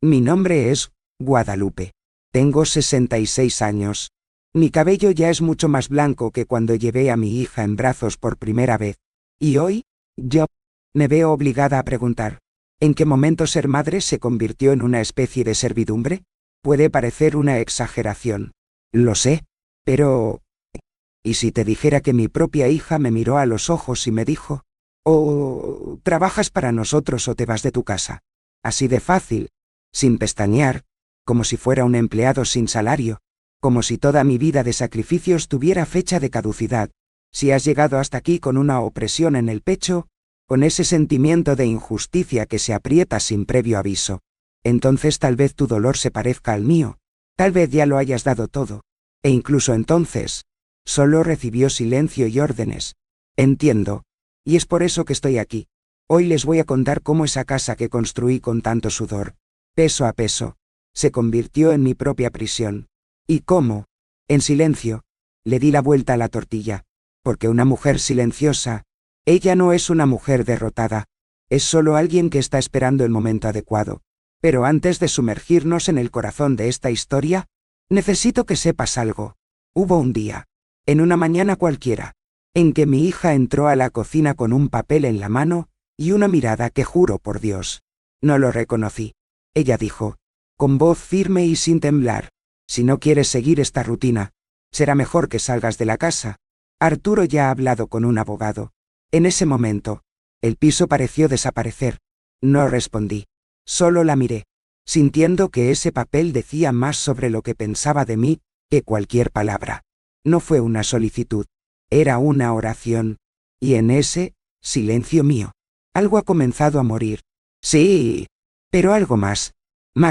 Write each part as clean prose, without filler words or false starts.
Mi nombre es Guadalupe. Tengo 66 años. Mi cabello ya es mucho más blanco que cuando llevé a mi hija en brazos por primera vez. Y hoy, yo me veo obligada a preguntar, ¿en qué momento ser madre se convirtió en una especie de servidumbre? Puede parecer una exageración. Lo sé, pero... ¿Y si te dijera que mi propia hija me miró a los ojos y me dijo, «Oh, trabajas para nosotros o te vas de tu casa»? Así de fácil, sin pestañear, como si fuera un empleado sin salario, como si toda mi vida de sacrificios tuviera fecha de caducidad. Si has llegado hasta aquí con una opresión en el pecho, con ese sentimiento de injusticia que se aprieta sin previo aviso, entonces tal vez tu dolor se parezca al mío, tal vez ya lo hayas dado todo, e incluso entonces, solo recibió silencio y órdenes. Entiendo, y es por eso que estoy aquí. Hoy les voy a contar cómo esa casa que construí con tanto sudor, peso a peso, se convirtió en mi propia prisión. Y cómo, en silencio, le di la vuelta a la tortilla, porque una mujer silenciosa, ella no es una mujer derrotada, es solo alguien que está esperando el momento adecuado. Pero antes de sumergirnos en el corazón de esta historia, necesito que sepas algo. Hubo un día, en una mañana cualquiera, en que mi hija entró a la cocina con un papel en la mano y una mirada que juro por Dios, no lo reconocí. Ella dijo, con voz firme y sin temblar, «Si no quieres seguir esta rutina, será mejor que salgas de la casa. Arturo ya ha hablado con un abogado». En ese momento, el piso pareció desaparecer. No respondí. Solo la miré, sintiendo que ese papel decía más sobre lo que pensaba de mí que cualquier palabra. No fue una solicitud, era una oración. Y en ese silencio mío, algo ha comenzado a morir. Sí, pero algo más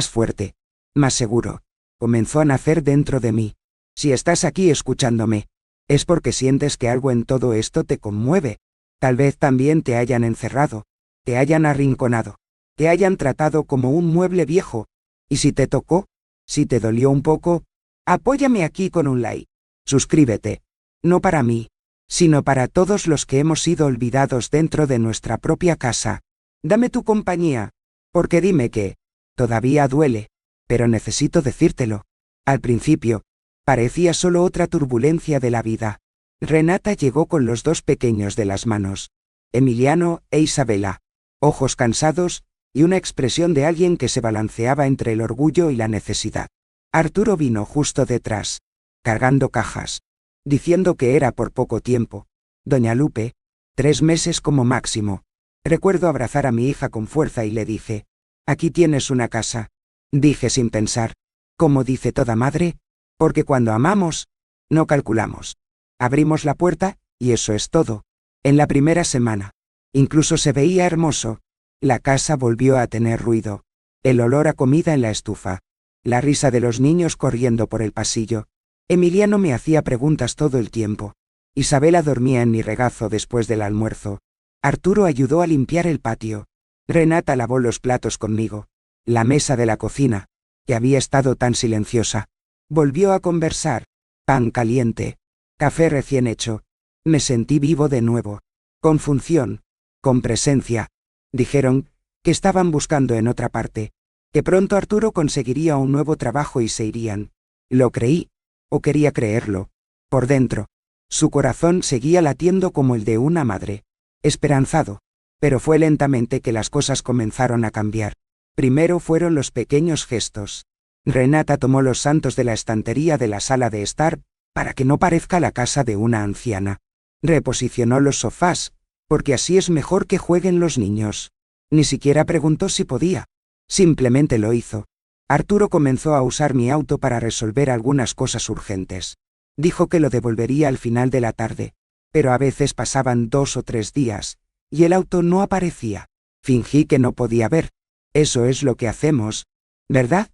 fuerte, más seguro, comenzó a nacer dentro de mí. Si estás aquí escuchándome, es porque sientes que algo en todo esto te conmueve. Tal vez también te hayan encerrado, te hayan arrinconado, te hayan tratado como un mueble viejo. Y si te tocó, si te dolió un poco, apóyame aquí con un like. Suscríbete, no para mí, sino para todos los que hemos sido olvidados dentro de nuestra propia casa. Dame tu compañía, porque dime que, todavía duele, pero necesito decírtelo. Al principio, parecía solo otra turbulencia de la vida. Renata llegó con los dos pequeños de las manos, Emiliano e Isabela, ojos cansados y una expresión de alguien que se balanceaba entre el orgullo y la necesidad. Arturo vino justo detrás, cargando cajas, diciendo que era por poco tiempo. Doña Lupe, 3 meses como máximo. Recuerdo abrazar a mi hija con fuerza y le dije, «Aquí tienes una casa». Dije sin pensar, como dice toda madre, porque cuando amamos, no calculamos. Abrimos la puerta, y eso es todo. En la primera semana, incluso se veía hermoso. La casa volvió a tener ruido, el olor a comida en la estufa, la risa de los niños corriendo por el pasillo. Emiliano me hacía preguntas todo el tiempo. Isabela dormía en mi regazo después del almuerzo. Arturo ayudó a limpiar el patio. Renata lavó los platos conmigo. La mesa de la cocina, que había estado tan silenciosa, volvió a conversar. Pan caliente, café recién hecho. Me sentí vivo de nuevo. Con función, con presencia. Dijeron que estaban buscando en otra parte, que pronto Arturo conseguiría un nuevo trabajo y se irían. Lo creí, o quería creerlo. Por dentro, su corazón seguía latiendo como el de una madre. Esperanzado. Pero fue lentamente que las cosas comenzaron a cambiar. Primero fueron los pequeños gestos. Renata tomó los santos de la estantería de la sala de estar, para que no parezca la casa de una anciana. Reposicionó los sofás, porque así es mejor que jueguen los niños. Ni siquiera preguntó si podía. Simplemente lo hizo. Arturo comenzó a usar mi auto para resolver algunas cosas urgentes. Dijo que lo devolvería al final de la tarde, pero a veces pasaban 2 o 3 días, y el auto no aparecía. Fingí que no podía ver. Eso es lo que hacemos, ¿verdad?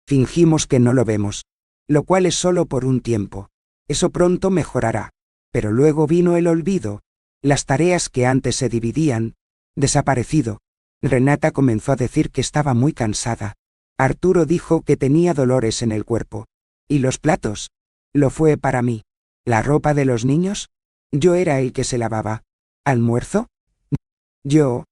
Fingimos que no lo vemos. Lo cual es solo por un tiempo. Eso pronto mejorará. Pero luego vino el olvido. Las tareas que antes se dividían, desaparecido. Renata comenzó a decir que estaba muy cansada. Arturo dijo que tenía dolores en el cuerpo. ¿Y los platos? Lo fue para mí. ¿La ropa de los niños? Yo era el que se lavaba. ¿Almuerzo? Yo.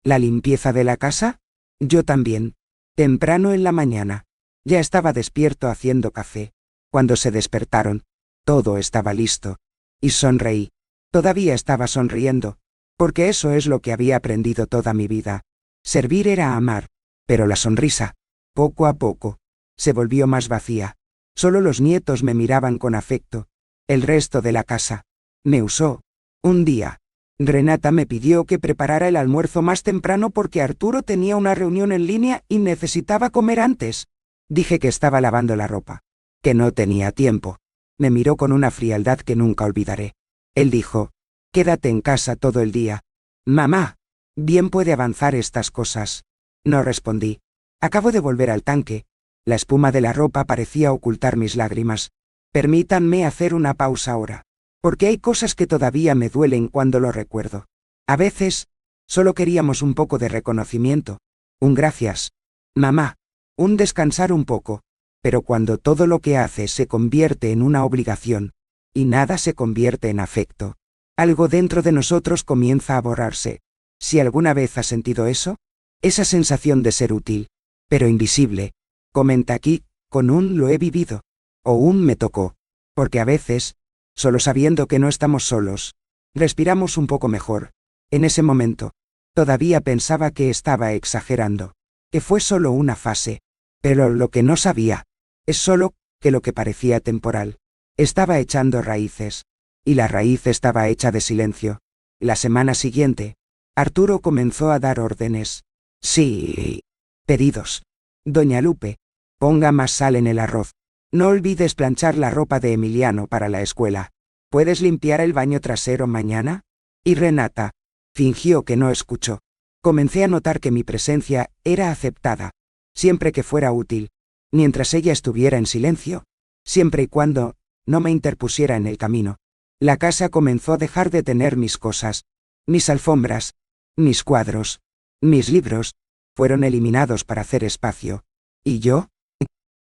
¿La limpieza de la casa? Yo también. Temprano en la mañana. Ya estaba despierto haciendo café. Cuando se despertaron, todo estaba listo. Y sonreí. Todavía estaba sonriendo, porque eso es lo que había aprendido toda mi vida. Servir era amar, pero la sonrisa, poco a poco, se volvió más vacía. Solo los nietos me miraban con afecto. El resto de la casa me usó. Un día, Renata me pidió que preparara el almuerzo más temprano porque Arturo tenía una reunión en línea y necesitaba comer antes. Dije que estaba lavando la ropa, que no tenía tiempo. Me miró con una frialdad que nunca olvidaré. Él dijo: «Quédate en casa todo el día». «Mamá, bien puede avanzar estas cosas». No respondí. Acabo de volver al tanque. La espuma de la ropa parecía ocultar mis lágrimas. Permítanme hacer una pausa ahora, porque hay cosas que todavía me duelen cuando lo recuerdo. A veces, solo queríamos un poco de reconocimiento. Un gracias, mamá. Un descansar un poco. Pero cuando todo lo que haces se convierte en una obligación, y nada se convierte en afecto, algo dentro de nosotros comienza a borrarse. Si alguna vez has sentido eso, esa sensación de ser útil, pero invisible, comenta aquí, con un lo he vivido, o un me tocó, porque a veces, solo sabiendo que no estamos solos, respiramos un poco mejor. En ese momento, todavía pensaba que estaba exagerando, que fue solo una fase, pero lo que no sabía, es solo que lo que parecía temporal, estaba echando raíces, y la raíz estaba hecha de silencio. La semana siguiente, Arturo comenzó a dar órdenes. Sí. Pedidos. Doña Lupe, ponga más sal en el arroz. No olvides planchar la ropa de Emiliano para la escuela. ¿Puedes limpiar el baño trasero mañana? Y Renata fingió que no escuchó. Comencé a notar que mi presencia era aceptada, siempre que fuera útil, mientras ella estuviera en silencio, siempre y cuando no me interpusiera en el camino. La casa comenzó a dejar de tener mis cosas. Mis alfombras, mis cuadros, mis libros, fueron eliminados para hacer espacio. ¿Y yo?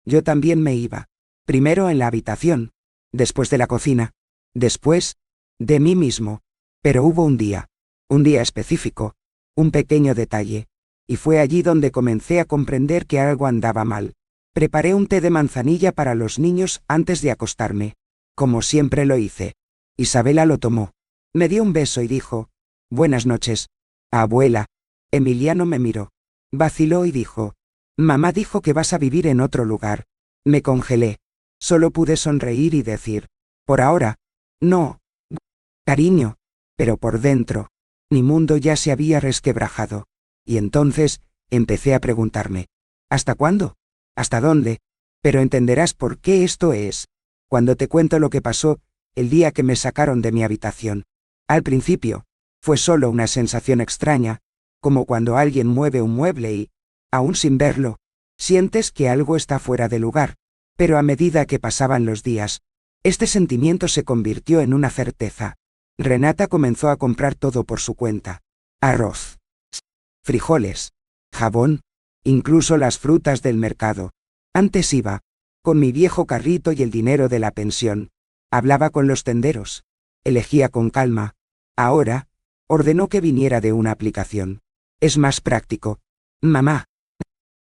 Yo también me iba. Primero en la habitación, después de la cocina, después de mí mismo. Pero hubo un día específico, un pequeño detalle, y fue allí donde comencé a comprender que algo andaba mal. Preparé un té de manzanilla para los niños antes de acostarme, como siempre lo hice. Isabela lo tomó. Me dio un beso y dijo: «Buenas noches, abuela». Emiliano me miró. Vaciló y dijo: «Mamá dijo que vas a vivir en otro lugar». Me congelé. Solo pude sonreír y decir: «Por ahora, no, cariño». Pero por dentro, mi mundo ya se había resquebrajado. Y entonces, empecé a preguntarme: ¿hasta cuándo? ¿Hasta dónde? Pero entenderás por qué esto es cuando te cuento lo que pasó el día que me sacaron de mi habitación. Al principio, fue solo una sensación extraña, como cuando alguien mueve un mueble y, aún sin verlo, sientes que algo está fuera de lugar. Pero a medida que pasaban los días, este sentimiento se convirtió en una certeza. Renata comenzó a comprar todo por su cuenta: arroz, frijoles, jabón, incluso las frutas del mercado. Antes iba con mi viejo carrito y el dinero de la pensión. Hablaba con los tenderos. Elegía con calma. Ahora, ordenó que viniera de una aplicación. Es más práctico. Mamá,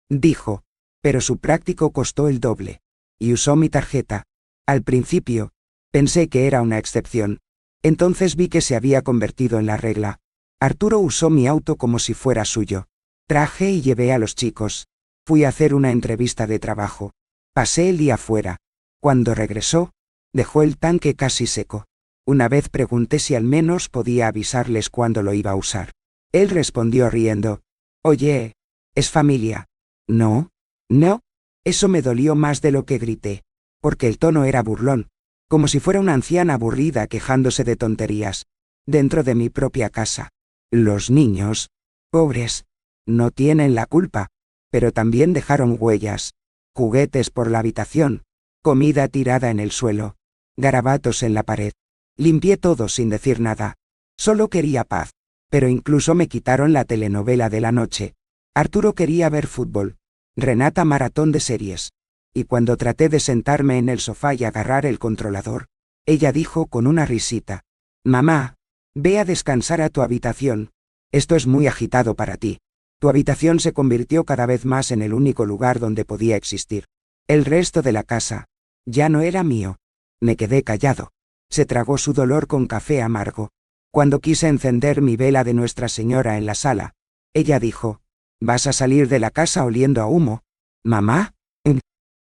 dijo, pero su práctico costó el doble. Y usó mi tarjeta. Al principio, pensé que era una excepción. Entonces vi que se había convertido en la regla. Arturo usó mi auto como si fuera suyo. Traje y llevé a los chicos. Fui a hacer una entrevista de trabajo. Pasé el día fuera. Cuando regresó, dejó el tanque casi seco. Una vez pregunté si al menos podía avisarles cuándo lo iba a usar. Él respondió riendo: «Oye, es familia». «No, no». Eso me dolió más de lo que grité, porque el tono era burlón, como si fuera una anciana aburrida quejándose de tonterías, dentro de mi propia casa. Los niños, pobres, no tienen la culpa, pero también dejaron huellas, juguetes por la habitación, comida tirada en el suelo, garabatos en la pared. Limpié todo sin decir nada. Solo quería paz, pero incluso me quitaron la telenovela de la noche. Arturo quería ver fútbol, Renata maratón de series. Y cuando traté de sentarme en el sofá y agarrar el controlador, ella dijo con una risita: «Mamá, ve a descansar a tu habitación. Esto es muy agitado para ti». Tu habitación se convirtió cada vez más en el único lugar donde podía existir. El resto de la casa ya no era mío. Me quedé callado. Se tragó su dolor con café amargo. Cuando quise encender mi vela de Nuestra Señora en la sala, ella dijo: «¿Vas a salir de la casa oliendo a humo? Mamá,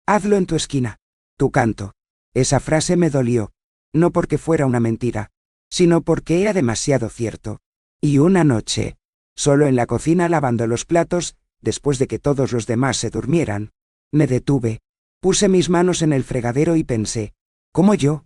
hazlo en tu esquina. Tu canto». Esa frase me dolió, no porque fuera una mentira, sino porque era demasiado cierto. Y una noche, solo en la cocina lavando los platos, después de que todos los demás se durmieran, me detuve, puse mis manos en el fregadero y pensé: ¿cómo yo,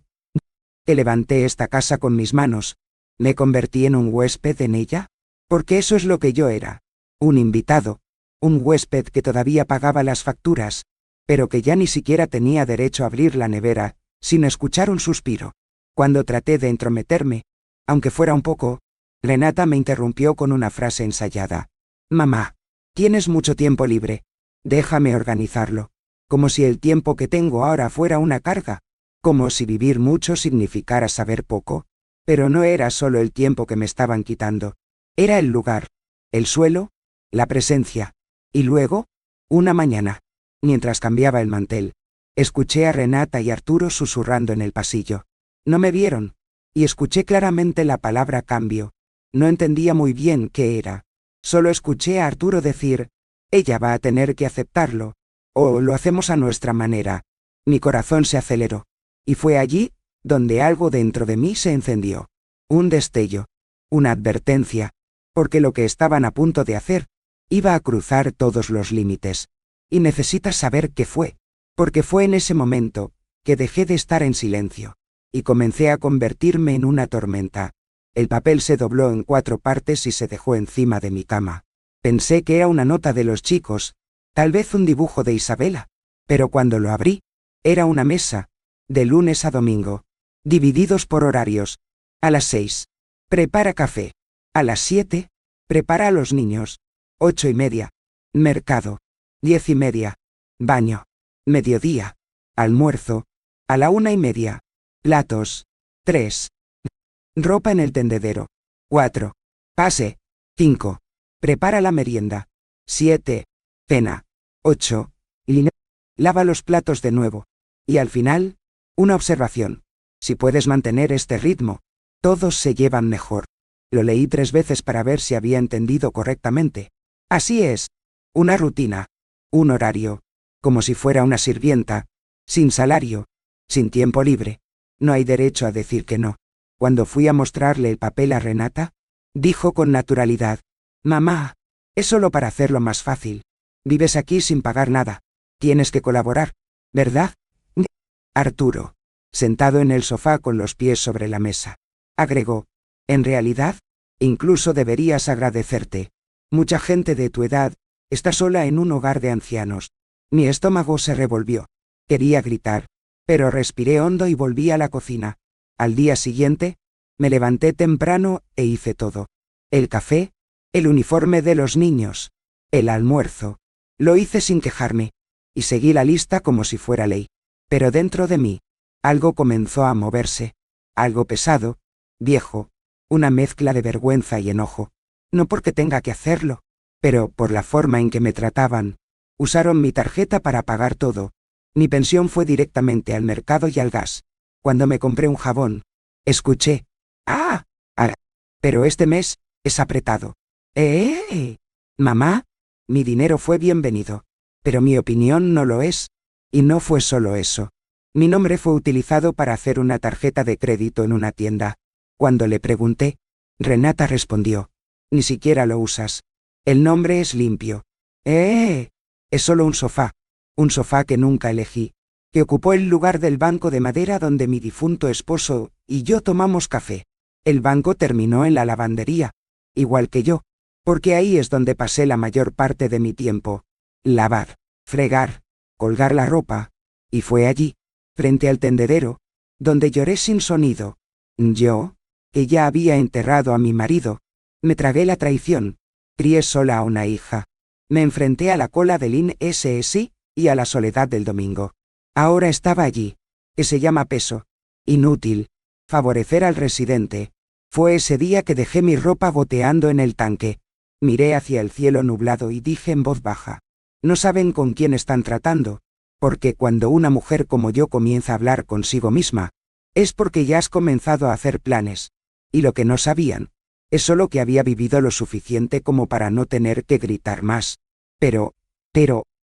que levanté esta casa con mis manos, me convertí en un huésped en ella? Porque eso es lo que yo era, un invitado, un huésped que todavía pagaba las facturas, pero que ya ni siquiera tenía derecho a abrir la nevera, sin escuchar un suspiro. Cuando traté de entrometerme, aunque fuera un poco, Renata me interrumpió con una frase ensayada: «Mamá, tienes mucho tiempo libre. Déjame organizarlo». Como si el tiempo que tengo ahora fuera una carga. Como si vivir mucho significara saber poco. Pero no era solo el tiempo que me estaban quitando. Era el lugar, el suelo, la presencia. Y luego, una mañana, mientras cambiaba el mantel, escuché a Renata y Arturo susurrando en el pasillo. No me vieron, y escuché claramente la palabra cambio. No entendía muy bien qué era. Solo escuché a Arturo decir: «Ella va a tener que aceptarlo. O lo hacemos a nuestra manera». Mi corazón se aceleró. Y fue allí donde algo dentro de mí se encendió. Un destello. Una advertencia. Porque lo que estaban a punto de hacer iba a cruzar todos los límites. Y necesitas saber qué fue. Porque fue en ese momento que dejé de estar en silencio. Y comencé a convertirme en una tormenta. El papel se dobló en 4 partes y se dejó encima de mi cama. Pensé que era una nota de los chicos, tal vez un dibujo de Isabela. Pero cuando lo abrí, era una mesa, de lunes a domingo, divididos por horarios. A las 6, prepara café. A las 7, prepara a los niños. 8:30, mercado. 10:30, baño. Mediodía, almuerzo. A la 1:30, platos. 3, ropa en el tendedero. 4, pase. 5, prepara la merienda. 7, cena. 8, lava los platos de nuevo. Y al final, una observación: si puedes mantener este ritmo, todos se llevan mejor. Lo leí 3 veces para ver si había entendido correctamente. Así es. Una rutina. Un horario. Como si fuera una sirvienta. Sin salario. Sin tiempo libre. No hay derecho a decir que no. Cuando fui a mostrarle el papel a Renata, dijo con naturalidad: «Mamá, es solo para hacerlo más fácil. Vives aquí sin pagar nada. Tienes que colaborar, ¿verdad?» Arturo, sentado en el sofá con los pies sobre la mesa, agregó: «En realidad, incluso deberías agradecerte. Mucha gente de tu edad está sola en un hogar de ancianos». Mi estómago se revolvió. Quería gritar, pero respiré hondo y volví a la cocina. Al día siguiente, me levanté temprano e hice todo. El café, el uniforme de los niños, el almuerzo. Lo hice sin quejarme, y seguí la lista como si fuera ley. Pero dentro de mí, algo comenzó a moverse. Algo pesado, viejo, una mezcla de vergüenza y enojo. No porque tenga que hacerlo, pero por la forma en que me trataban. Usaron mi tarjeta para pagar todo. Mi pensión fue directamente al mercado y al gas. Cuando me compré un jabón, escuché: «¡Ah! ¡Ah! Pero este mes es apretado». Mamá, mi dinero fue bienvenido. Pero mi opinión no lo es. Y no fue solo eso. Mi nombre fue utilizado para hacer una tarjeta de crédito en una tienda. Cuando le pregunté, Renata respondió: «Ni siquiera lo usas. El nombre es limpio». Es solo un sofá que nunca elegí, que ocupó el lugar del banco de madera donde mi difunto esposo y yo tomamos café. El banco terminó en la lavandería, igual que yo, porque ahí es donde pasé la mayor parte de mi tiempo. Lavar, fregar, colgar la ropa, y fue allí, frente al tendedero, donde lloré sin sonido. Yo, que ya había enterrado a mi marido, me tragué la traición, crié sola a una hija. Me enfrenté a la cola del INSS y a la soledad del domingo. Ahora estaba allí, que se llama peso. Inútil. Favorecer al residente. Fue ese día que dejé mi ropa goteando en el tanque. Miré hacia el cielo nublado y dije en voz baja: no saben con quién están tratando, porque cuando una mujer como yo comienza a hablar consigo misma, es porque ya has comenzado a hacer planes, y lo que no sabían, es solo que había vivido lo suficiente como para no tener que gritar más. Pero,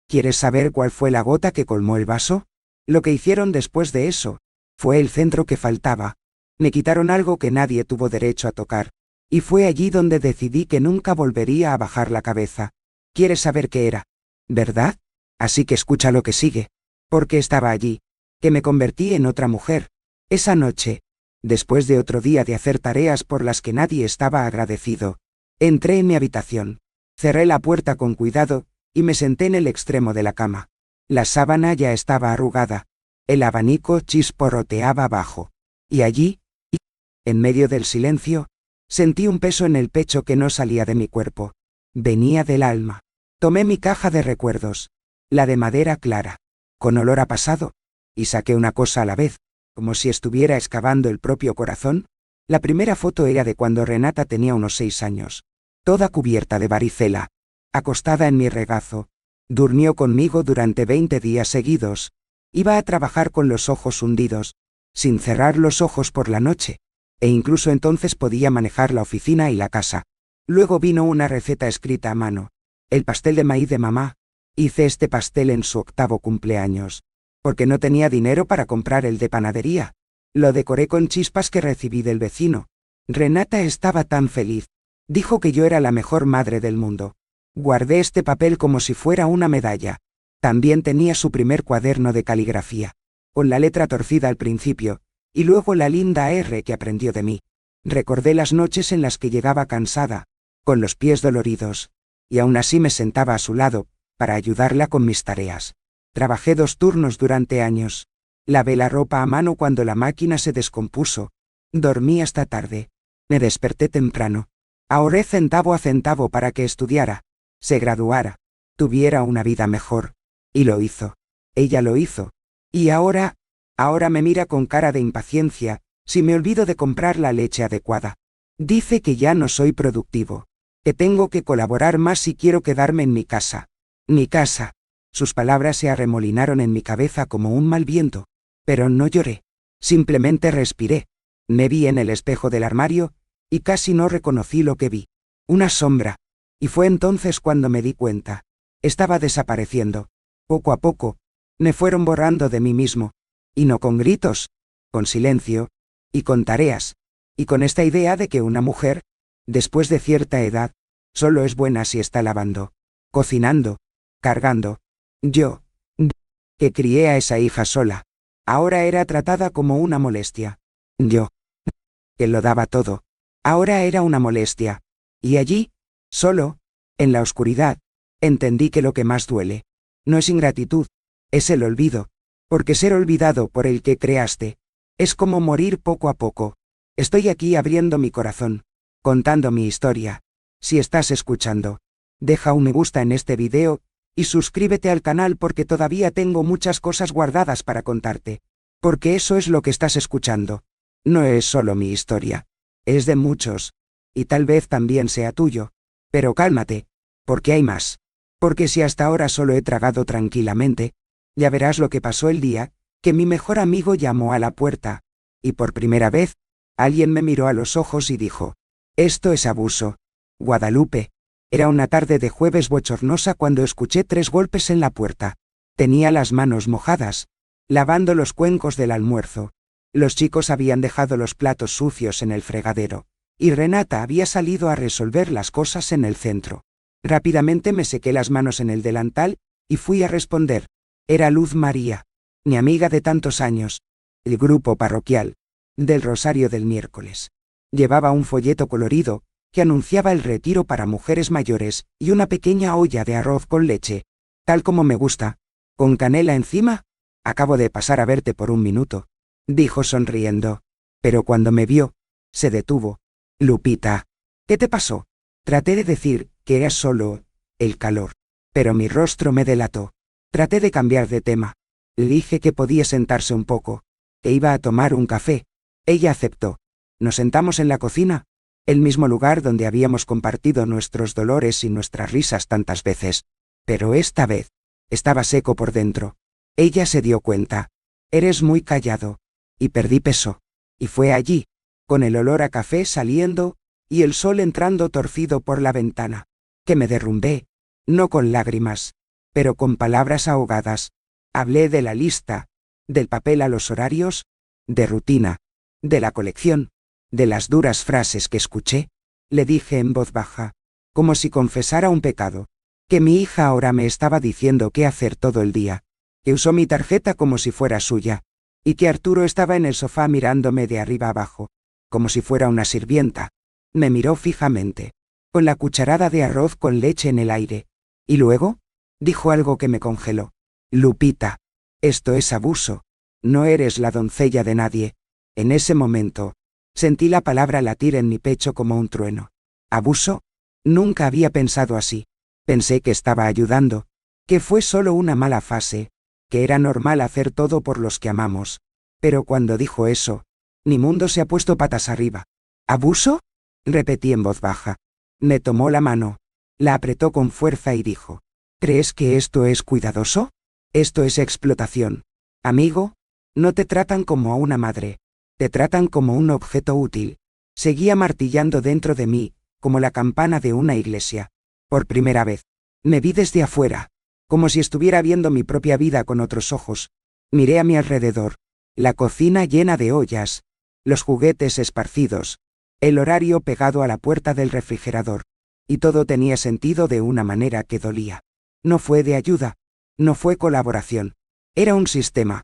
¿quieres saber cuál fue la gota que colmó el vaso? Lo que hicieron después de eso, fue el centro que faltaba. Me quitaron algo que nadie tuvo derecho a tocar, y fue allí donde decidí que nunca volvería a bajar la cabeza. ¿Quieres saber qué era? ¿Verdad? Así que escucha lo que sigue. Porque estaba allí, que me convertí en otra mujer. Esa noche, después de otro día de hacer tareas por las que nadie estaba agradecido, entré en mi habitación, cerré la puerta con cuidado, y me senté en el extremo de la cama. La sábana ya estaba arrugada, el abanico chisporroteaba abajo, y allí, en medio del silencio, sentí un peso en el pecho que no salía de mi cuerpo. Venía del alma. Tomé mi caja de recuerdos, la de madera clara, con olor a pasado, y saqué una cosa a la vez, como si estuviera excavando el propio corazón. La primera foto era de cuando Renata tenía unos 6 años, toda cubierta de varicela, acostada en mi regazo. Durmió conmigo durante 20 días seguidos. Iba a trabajar con los ojos hundidos, sin cerrar los ojos por la noche, e incluso entonces podía manejar la oficina y la casa. Luego vino una receta escrita a mano, el pastel de maíz de mamá. Hice este pastel en su 8º cumpleaños, porque no tenía dinero para comprar el de panadería. Lo decoré con chispas que recibí del vecino. Renata estaba tan feliz. Dijo que yo era la mejor madre del mundo. Guardé este papel como si fuera una medalla. También tenía su primer cuaderno de caligrafía, con la letra torcida al principio, y luego la linda R que aprendió de mí. Recordé las noches en las que llegaba cansada, con los pies doloridos, y aún así me sentaba a su lado, para ayudarla con mis tareas. Trabajé 2 turnos durante años. Lavé la ropa a mano cuando la máquina se descompuso. Dormí hasta tarde. Me desperté temprano. Ahorré centavo a centavo para que estudiara, se graduara, tuviera una vida mejor. Y lo hizo. Ella lo hizo. Y ahora me mira con cara de impaciencia, si me olvido de comprar la leche adecuada. Dice que ya no soy productivo, que tengo que colaborar más si quiero quedarme en mi casa. Mi casa. Sus palabras se arremolinaron en mi cabeza como un mal viento, pero no lloré. Simplemente respiré. Me vi en el espejo del armario, y casi no reconocí lo que vi. Una sombra. Y fue entonces cuando me di cuenta. Estaba desapareciendo. Poco a poco, me fueron borrando de mí mismo. Y no con gritos, con silencio, y con tareas, y con esta idea de que una mujer, después de cierta edad, solo es buena si está lavando, cocinando, cargando. Yo, que crié a esa hija sola, ahora era tratada como una molestia. Yo, que lo daba todo, ahora era una molestia. Y allí, solo, en la oscuridad, entendí que lo que más duele, no es ingratitud, es el olvido, porque ser olvidado por el que creaste, es como morir poco a poco. Estoy aquí abriendo mi corazón, contando mi historia. Si estás escuchando, deja un me gusta en este video, y suscríbete al canal porque todavía tengo muchas cosas guardadas para contarte. Porque eso es lo que estás escuchando. No es solo mi historia. Es de muchos. Y tal vez también sea tuyo. Pero cálmate, porque hay más. Porque si hasta ahora solo he tragado tranquilamente, ya verás lo que pasó el día que mi mejor amigo llamó a la puerta, y por primera vez, alguien me miró a los ojos y dijo: «Esto es abuso». Guadalupe. Era una tarde de jueves bochornosa cuando escuché 3 golpes en la puerta. Tenía las manos mojadas, lavando los cuencos del almuerzo. Los chicos habían dejado los platos sucios en el fregadero, y Renata había salido a resolver las cosas en el centro. Rápidamente me sequé las manos en el delantal, y fui a responder. Era Luz María, mi amiga de tantos años, el grupo parroquial, del Rosario del miércoles. Llevaba un folleto colorido, que anunciaba el retiro para mujeres mayores, y una pequeña olla de arroz con leche, tal como me gusta, con canela encima. «Acabo de pasar a verte por un minuto», dijo sonriendo. Pero cuando me vio, se detuvo. «Lupita, ¿qué te pasó?» Traté de decir que era solo el calor, pero mi rostro me delató. Traté de cambiar de tema. Le dije que podía sentarse un poco, que iba a tomar un café. Ella aceptó. Nos sentamos en la cocina, el mismo lugar donde habíamos compartido nuestros dolores y nuestras risas tantas veces. Pero esta vez, estaba seco por dentro. Ella se dio cuenta. Eres muy callado. Y perdí peso. Y fue allí, con el olor a café saliendo, y el sol entrando torcido por la ventana, que me derrumbé, no con lágrimas, pero con palabras ahogadas. Hablé de la lista, del papel a los horarios, de rutina, de la colección, de las duras frases que escuché. Le dije en voz baja, como si confesara un pecado, que mi hija ahora me estaba diciendo qué hacer todo el día, que usó mi tarjeta como si fuera suya, y que Arturo estaba en el sofá mirándome de arriba abajo, como si fuera una sirvienta. Me miró fijamente, con la cucharada de arroz con leche en el aire, y luego, dijo algo que me congeló. Lupita, esto es abuso. No eres la doncella de nadie. En ese momento, sentí la palabra latir en mi pecho como un trueno. ¿Abuso? Nunca había pensado así. Pensé que estaba ayudando, que fue solo una mala fase, que era normal hacer todo por los que amamos. Pero cuando dijo eso, mi mundo se ha puesto patas arriba. ¿Abuso? Repetí en voz baja. Me tomó la mano, la apretó con fuerza y dijo, ¿crees que esto es cuidadoso? Esto es explotación. Amigo, no te tratan como a una madre, te tratan como un objeto útil. Seguía martillando dentro de mí, como la campana de una iglesia. Por primera vez, me vi desde afuera, como si estuviera viendo mi propia vida con otros ojos. Miré a mi alrededor, la cocina llena de ollas, los juguetes esparcidos, el horario pegado a la puerta del refrigerador, y todo tenía sentido de una manera que dolía. No fue de ayuda, no fue colaboración, era un sistema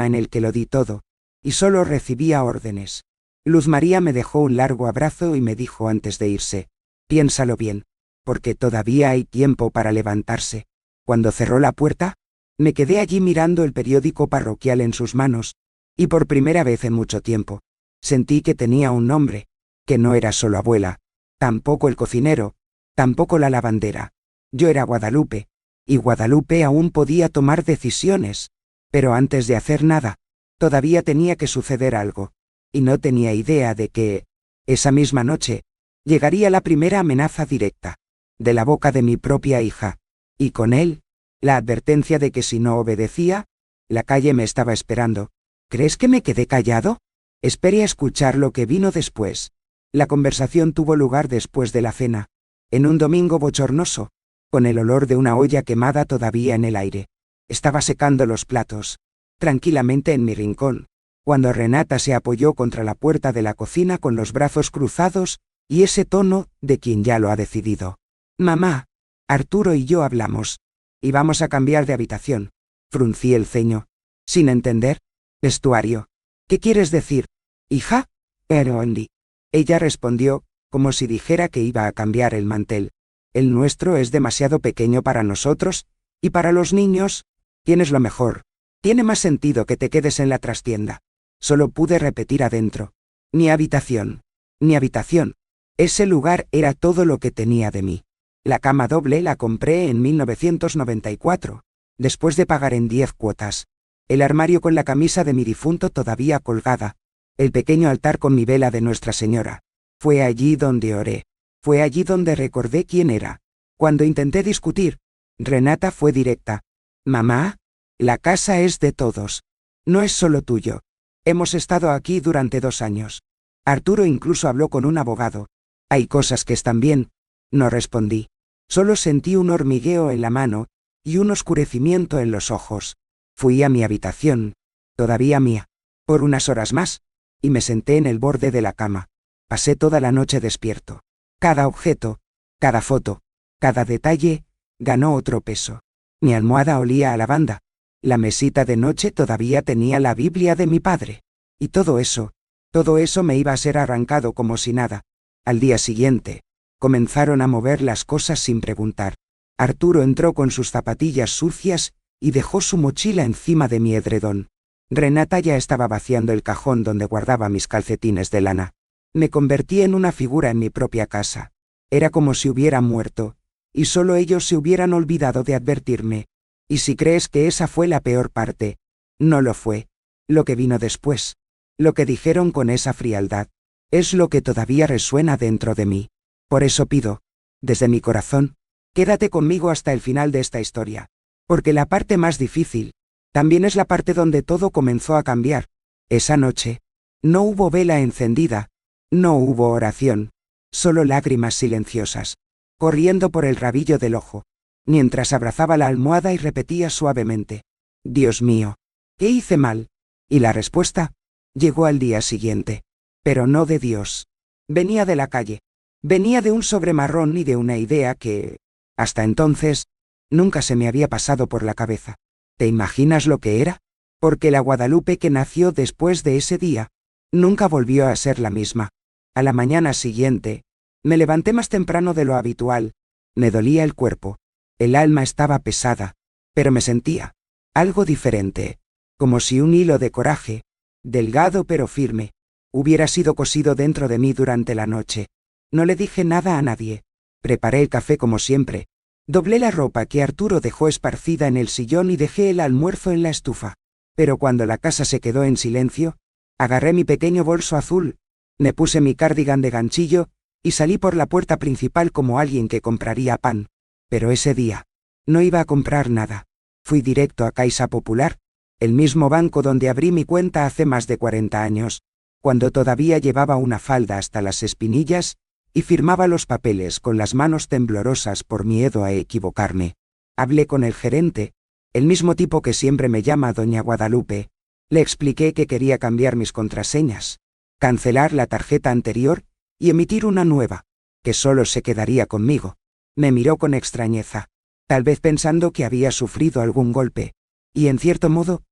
en el que lo di todo, y solo recibía órdenes. Luz María me dejó un largo abrazo y me dijo antes de irse, piénsalo bien, porque todavía hay tiempo para levantarse. Cuando cerró la puerta, me quedé allí mirando el periódico parroquial en sus manos, y por primera vez en mucho tiempo, sentí que tenía un nombre, que no era solo abuela, tampoco el cocinero, tampoco la lavandera. Yo era Guadalupe, y Guadalupe aún podía tomar decisiones, pero antes de hacer nada, todavía tenía que suceder algo, y no tenía idea de que, esa misma noche, llegaría la primera amenaza directa, de la boca de mi propia hija, y con él, la advertencia de que si no obedecía, la calle me estaba esperando. ¿Crees que me quedé callado? Esperé a escuchar lo que vino después. La conversación tuvo lugar después de la cena, en un domingo bochornoso, con el olor de una olla quemada todavía en el aire. Estaba secando los platos, tranquilamente en mi rincón, cuando Renata se apoyó contra la puerta de la cocina con los brazos cruzados, y ese tono de quien ya lo ha decidido. Mamá, Arturo y yo hablamos, y vamos a cambiar de habitación. Fruncí el ceño, sin entender. Vestuario. ¿Qué quieres decir? Hija, pero Andy. Ella respondió, como si dijera que iba a cambiar el mantel. El nuestro es demasiado pequeño para nosotros, y para los niños, tienes lo mejor. Tiene más sentido que te quedes en la trastienda. Solo pude repetir adentro. Ni habitación. Ni habitación. Ese lugar era todo lo que tenía de mí. La cama doble la compré en 1994, después de pagar en 10 cuotas. El armario con la camisa de mi difunto todavía colgada. El pequeño altar con mi vela de Nuestra Señora. Fue allí donde oré. Fue allí donde recordé quién era. Cuando intenté discutir, Renata fue directa. Mamá, la casa es de todos. No es solo tuyo. Hemos estado aquí durante 2 años. Arturo incluso habló con un abogado. Hay cosas que están bien. No respondí. Solo sentí un hormigueo en la mano, y un oscurecimiento en los ojos. Fui a mi habitación, todavía mía, por unas horas más, y me senté en el borde de la cama. Pasé toda la noche despierto. Cada objeto, cada foto, cada detalle, ganó otro peso. Mi almohada olía a lavanda. La mesita de noche todavía tenía la Biblia de mi padre. Y todo eso me iba a ser arrancado como si nada. Al día siguiente, comenzaron a mover las cosas sin preguntar. Arturo entró con sus zapatillas sucias y dejó su mochila encima de mi edredón. Renata ya estaba vaciando el cajón donde guardaba mis calcetines de lana. Me convertí en una figura en mi propia casa. Era como si hubiera muerto, y solo ellos se hubieran olvidado de advertirme. Y si crees que esa fue la peor parte, no lo fue. Lo que vino después. Lo que dijeron con esa frialdad. Es lo que todavía resuena dentro de mí. Por eso pido, desde mi corazón, quédate conmigo hasta el final de esta historia. Porque la parte más difícil, también es la parte donde todo comenzó a cambiar. Esa noche, no hubo vela encendida, no hubo oración, solo lágrimas silenciosas, corriendo por el rabillo del ojo, mientras abrazaba la almohada y repetía suavemente: Dios mío, ¿qué hice mal? Y la respuesta llegó al día siguiente. Pero no de Dios. Venía de la calle. Venía de un sobre marrón y de una idea que, hasta entonces, nunca se me había pasado por la cabeza. ¿Te imaginas lo que era? Porque la Guadalupe que nació después de ese día, nunca volvió a ser la misma. A la mañana siguiente, me levanté más temprano de lo habitual. Me dolía el cuerpo. El alma estaba pesada, pero me sentía algo diferente, como si un hilo de coraje, delgado pero firme, hubiera sido cosido dentro de mí durante la noche. No le dije nada a nadie. Preparé el café como siempre. Doblé la ropa que Arturo dejó esparcida en el sillón y dejé el almuerzo en la estufa. Pero cuando la casa se quedó en silencio, agarré mi pequeño bolso azul, me puse mi cardigan de ganchillo y salí por la puerta principal como alguien que compraría pan. Pero ese día, no iba a comprar nada. Fui directo a Caixa Popular, el mismo banco donde abrí mi cuenta hace más de 40 años, cuando todavía llevaba una falda hasta las espinillas y firmaba los papeles con las manos temblorosas por miedo a equivocarme. Hablé con el gerente, el mismo tipo que siempre me llama Doña Guadalupe. Le expliqué que quería cambiar mis contraseñas, cancelar la tarjeta anterior y emitir una nueva, que solo se quedaría conmigo. Me miró con extrañeza, tal vez pensando que había sufrido algún golpe, y en cierto modo,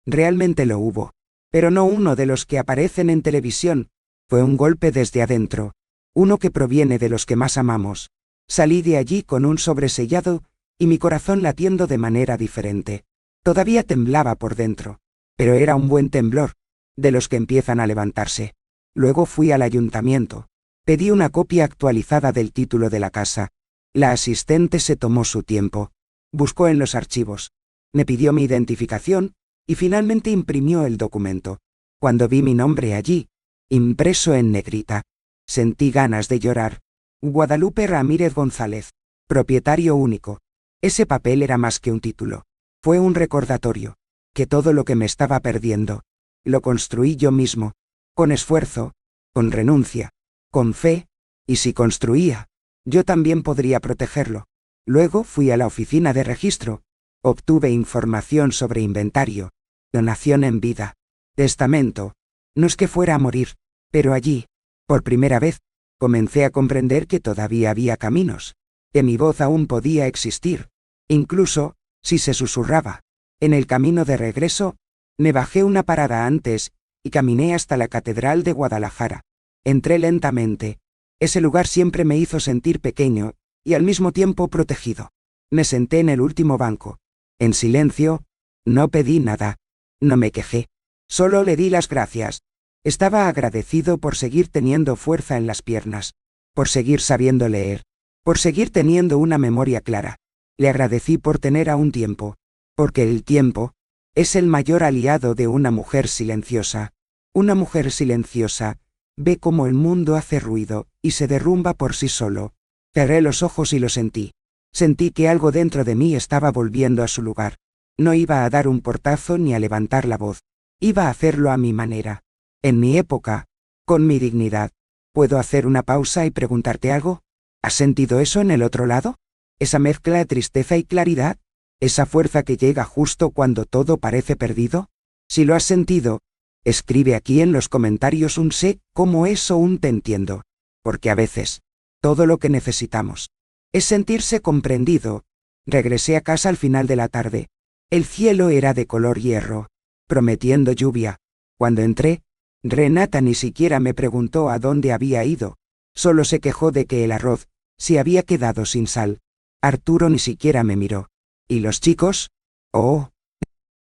realmente lo hubo, pero no uno de los que aparecen en televisión. Fue un golpe desde adentro, uno que proviene de los que más amamos. Salí de allí con un sobresellado y mi corazón latiendo de manera diferente. Todavía temblaba por dentro, pero era un buen temblor, de los que empiezan a levantarse. Luego fui al ayuntamiento. Pedí una copia actualizada del título de la casa. La asistente se tomó su tiempo. Buscó en los archivos. Me pidió mi identificación y finalmente imprimió el documento. Cuando vi mi nombre allí, impreso en negrita, sentí ganas de llorar. Guadalupe Ramírez González, propietario único. Ese papel era más que un título. Fue un recordatorio, que todo lo que me estaba perdiendo, lo construí yo mismo, con esfuerzo, con renuncia, con fe, y si construía, yo también podría protegerlo. Luego fui a la oficina de registro, obtuve información sobre inventario, donación en vida, testamento. No es que fuera a morir, pero allí, por primera vez, comencé a comprender que todavía había caminos, que mi voz aún podía existir, incluso, si se susurraba. En el camino de regreso, me bajé una parada antes y caminé hasta la Catedral de Guadalajara. Entré lentamente. Ese lugar siempre me hizo sentir pequeño y al mismo tiempo protegido. Me senté en el último banco. En silencio, no pedí nada, no me quejé, solo le di las gracias. Estaba agradecido por seguir teniendo fuerza en las piernas, por seguir sabiendo leer, por seguir teniendo una memoria clara. Le agradecí por tener aún tiempo, porque el tiempo es el mayor aliado de una mujer silenciosa. Una mujer silenciosa ve cómo el mundo hace ruido y se derrumba por sí solo. Cerré los ojos y lo sentí. Sentí que algo dentro de mí estaba volviendo a su lugar. No iba a dar un portazo ni a levantar la voz. Iba a hacerlo a mi manera. En mi época, con mi dignidad. ¿Puedo hacer una pausa y preguntarte algo? ¿Has sentido eso en el otro lado? ¿Esa mezcla de tristeza y claridad? ¿Esa fuerza que llega justo cuando todo parece perdido? Si lo has sentido, escribe aquí en los comentarios un sé cómo es o un te entiendo. Porque a veces, todo lo que necesitamos es sentirse comprendido. Regresé a casa al final de la tarde. El cielo era de color hierro, prometiendo lluvia. Cuando entré, Renata ni siquiera me preguntó a dónde había ido. Solo se quejó de que el arroz se había quedado sin sal. Arturo ni siquiera me miró. ¿Y los chicos? Oh.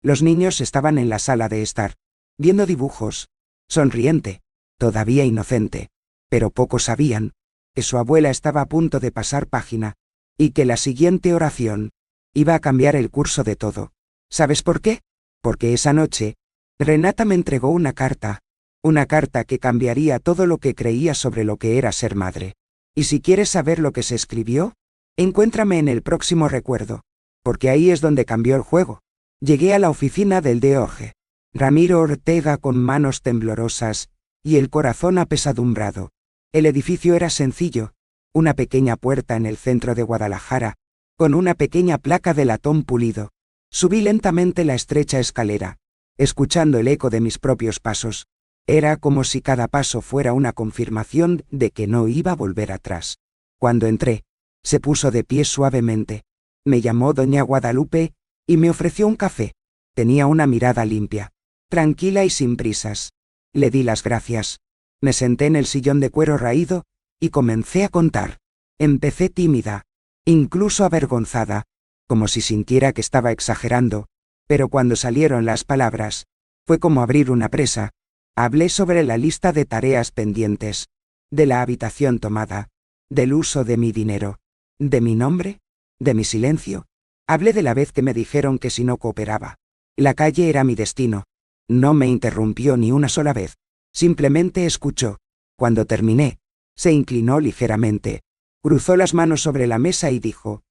Los niños estaban en la sala de estar, viendo dibujos, sonriente, todavía inocente, pero pocos sabían que su abuela estaba a punto de pasar página, y que la siguiente oración iba a cambiar el curso de todo. ¿Sabes por qué? Porque esa noche, Renata me entregó una carta, Una carta que cambiaría todo lo que creía sobre lo que era ser madre. Y si quieres saber lo que se escribió, encuéntrame en el próximo recuerdo. Porque ahí es donde cambió el juego. Llegué a la oficina del DOG. Ramiro Ortega con manos temblorosas y el corazón apesadumbrado. El edificio era sencillo, una pequeña puerta en el centro de Guadalajara, con una pequeña placa de latón pulido. Subí lentamente la estrecha escalera, escuchando el eco de mis propios pasos. Era como si cada paso fuera una confirmación de que no iba a volver atrás. Cuando entré, se puso de pie suavemente. Me llamó doña Guadalupe y me ofreció un café. Tenía una mirada limpia, tranquila y sin prisas. Le di las gracias. Me senté en el sillón de cuero raído y comencé a contar. Empecé tímida, incluso avergonzada, como si sintiera que estaba exagerando, pero cuando salieron las palabras, fue como abrir una presa. Hablé sobre la lista de tareas pendientes, de la habitación tomada, del uso de mi dinero, de mi nombre, de mi silencio. Hablé de la vez que me dijeron que si no cooperaba, la calle era mi destino. No me interrumpió ni una sola vez, simplemente escuchó. Cuando terminé, se inclinó ligeramente, cruzó las manos sobre la mesa y dijo: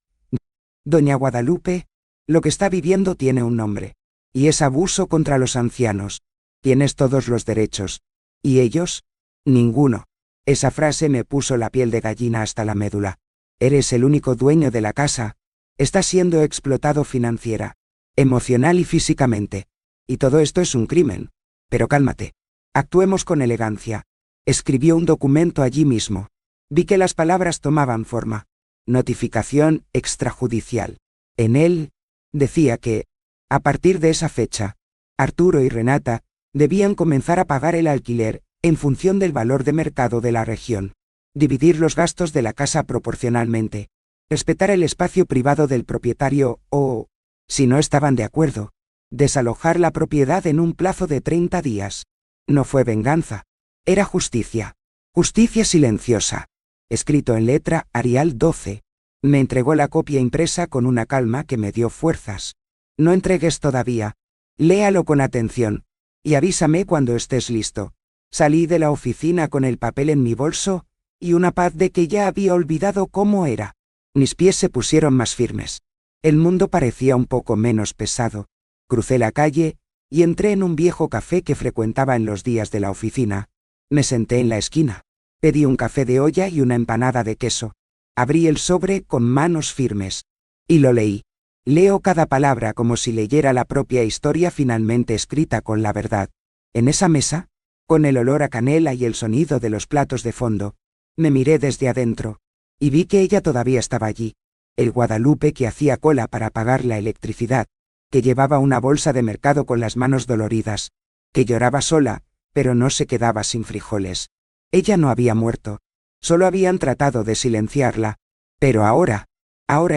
Doña Guadalupe, lo que está viviendo tiene un nombre, y es abuso contra los ancianos. Tienes todos los derechos. ¿Y ellos? Ninguno. Esa frase me puso la piel de gallina hasta la médula. Eres el único dueño de la casa. Estás siendo explotado financiera, emocional y físicamente. Y todo esto es un crimen. Pero cálmate. Actuemos con elegancia. Escribió un documento allí mismo. Vi que las palabras tomaban forma. Notificación extrajudicial. En él, decía que, a partir de esa fecha, Arturo y Renata debían comenzar a pagar el alquiler en función del valor de mercado de la región, dividir los gastos de la casa proporcionalmente, respetar el espacio privado del propietario o, si no estaban de acuerdo, desalojar la propiedad en un plazo de 30 días. No fue venganza, era justicia. Justicia silenciosa. Escrito en letra Arial 12. Me entregó la copia impresa con una calma que me dio fuerzas. No entregues todavía. Léalo con atención. Y avísame cuando estés listo. Salí de la oficina con el papel en mi bolso, y una paz de que ya había olvidado cómo era. Mis pies se pusieron más firmes. El mundo parecía un poco menos pesado. Crucé la calle, y entré en un viejo café que frecuentaba en los días de la oficina. Me senté en la esquina. Pedí un café de olla y una empanada de queso. Abrí el sobre con manos firmes. Y lo leí. Leo cada palabra como si leyera la propia historia finalmente escrita con la verdad. En esa mesa, con el olor a canela y el sonido de los platos de fondo, me miré desde adentro, y vi que ella todavía estaba allí. El Guadalupe que hacía cola para pagar la electricidad, que llevaba una bolsa de mercado con las manos doloridas, que lloraba sola, pero no se quedaba sin frijoles. Ella no había muerto, solo habían tratado de silenciarla, pero ahora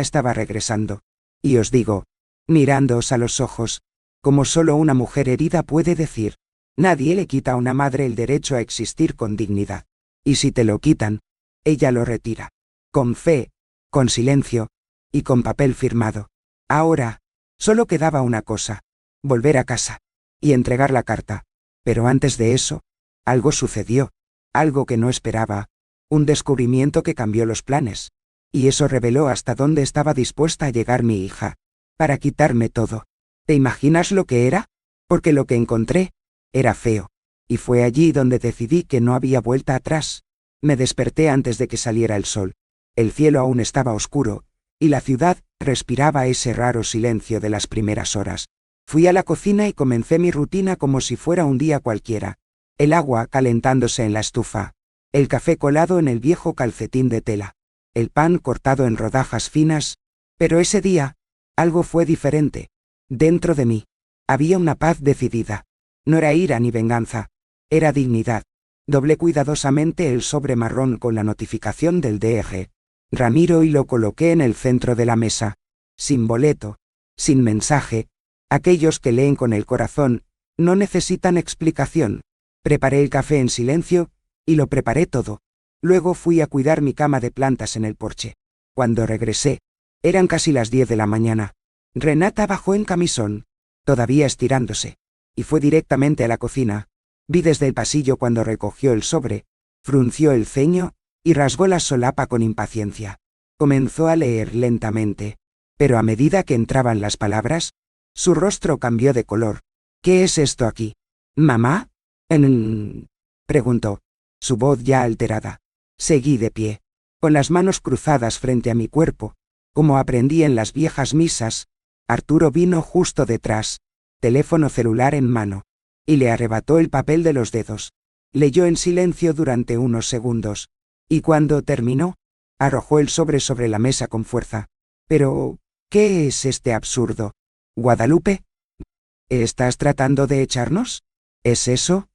estaba regresando. Y os digo, mirándoos a los ojos, como solo una mujer herida puede decir, nadie le quita a una madre el derecho a existir con dignidad. Y si te lo quitan, ella lo retira. Con fe, con silencio, y con papel firmado. Ahora, solo quedaba una cosa, volver a casa, y entregar la carta. Pero antes de eso, algo sucedió, algo que no esperaba, un descubrimiento que cambió los planes. Y eso reveló hasta dónde estaba dispuesta a llegar mi hija, para quitarme todo. ¿Te imaginas lo que era? Porque lo que encontré era feo. Y fue allí donde decidí que no había vuelta atrás. Me desperté antes de que saliera el sol. El cielo aún estaba oscuro, y la ciudad respiraba ese raro silencio de las primeras horas. Fui a la cocina y comencé mi rutina como si fuera un día cualquiera. El agua calentándose en la estufa, el café colado en el viejo calcetín de tela, el pan cortado en rodajas finas, pero ese día, algo fue diferente. Dentro de mí, había una paz decidida. No era ira ni venganza, era dignidad. Doblé cuidadosamente el sobre marrón con la notificación del DG. Ramiro y lo coloqué en el centro de la mesa. Sin boleto, sin mensaje. Aquellos que leen con el corazón, no necesitan explicación. Preparé el café en silencio, y lo preparé todo. Luego fui a cuidar mi cama de plantas en el porche. Cuando regresé, eran casi las 10 de la mañana. Renata bajó en camisón, todavía estirándose, y fue directamente a la cocina. Vi desde el pasillo cuando recogió el sobre, frunció el ceño, y rasgó la solapa con impaciencia. Comenzó a leer lentamente, pero a medida que entraban las palabras, su rostro cambió de color. ¿Qué es esto aquí? ¿Mamá? Preguntó, su voz ya alterada. Seguí de pie, con las manos cruzadas frente a mi cuerpo, como aprendí en las viejas misas. Arturo vino justo detrás, teléfono celular en mano, y le arrebató el papel de los dedos. Leyó en silencio durante unos segundos, y cuando terminó, arrojó el sobre la mesa con fuerza. Pero, ¿qué es este absurdo? ¿Guadalupe? ¿Estás tratando de echarnos? ¿Es eso?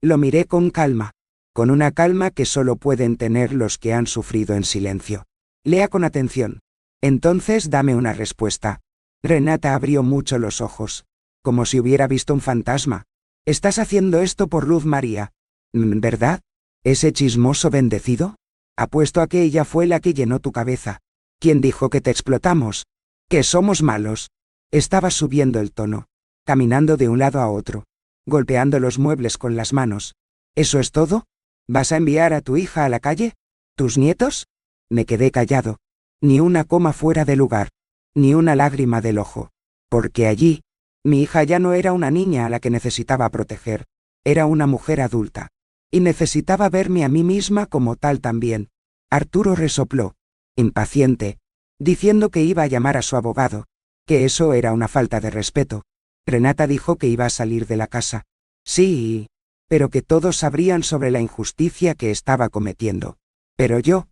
Lo miré con calma, con una calma que solo pueden tener los que han sufrido en silencio. Lea con atención. Entonces dame una respuesta. Renata abrió mucho los ojos, como si hubiera visto un fantasma. Estás haciendo esto por Luz María, ¿verdad? ¿Ese chismoso bendecido? Apuesto a que ella fue la que llenó tu cabeza. ¿Quién dijo que te explotamos? Que somos malos. Estabas subiendo el tono, caminando de un lado a otro, golpeando los muebles con las manos. ¿Eso es todo? ¿Vas a enviar a tu hija a la calle? ¿Tus nietos? Me quedé callado. Ni una coma fuera de lugar, ni una lágrima del ojo. Porque allí, mi hija ya no era una niña a la que necesitaba proteger, era una mujer adulta. Y necesitaba verme a mí misma como tal también. Arturo resopló, impaciente, diciendo que iba a llamar a su abogado, que eso era una falta de respeto. Renata dijo que iba a salir de la casa. Sí, pero que todos sabrían sobre la injusticia que estaba cometiendo. Pero yo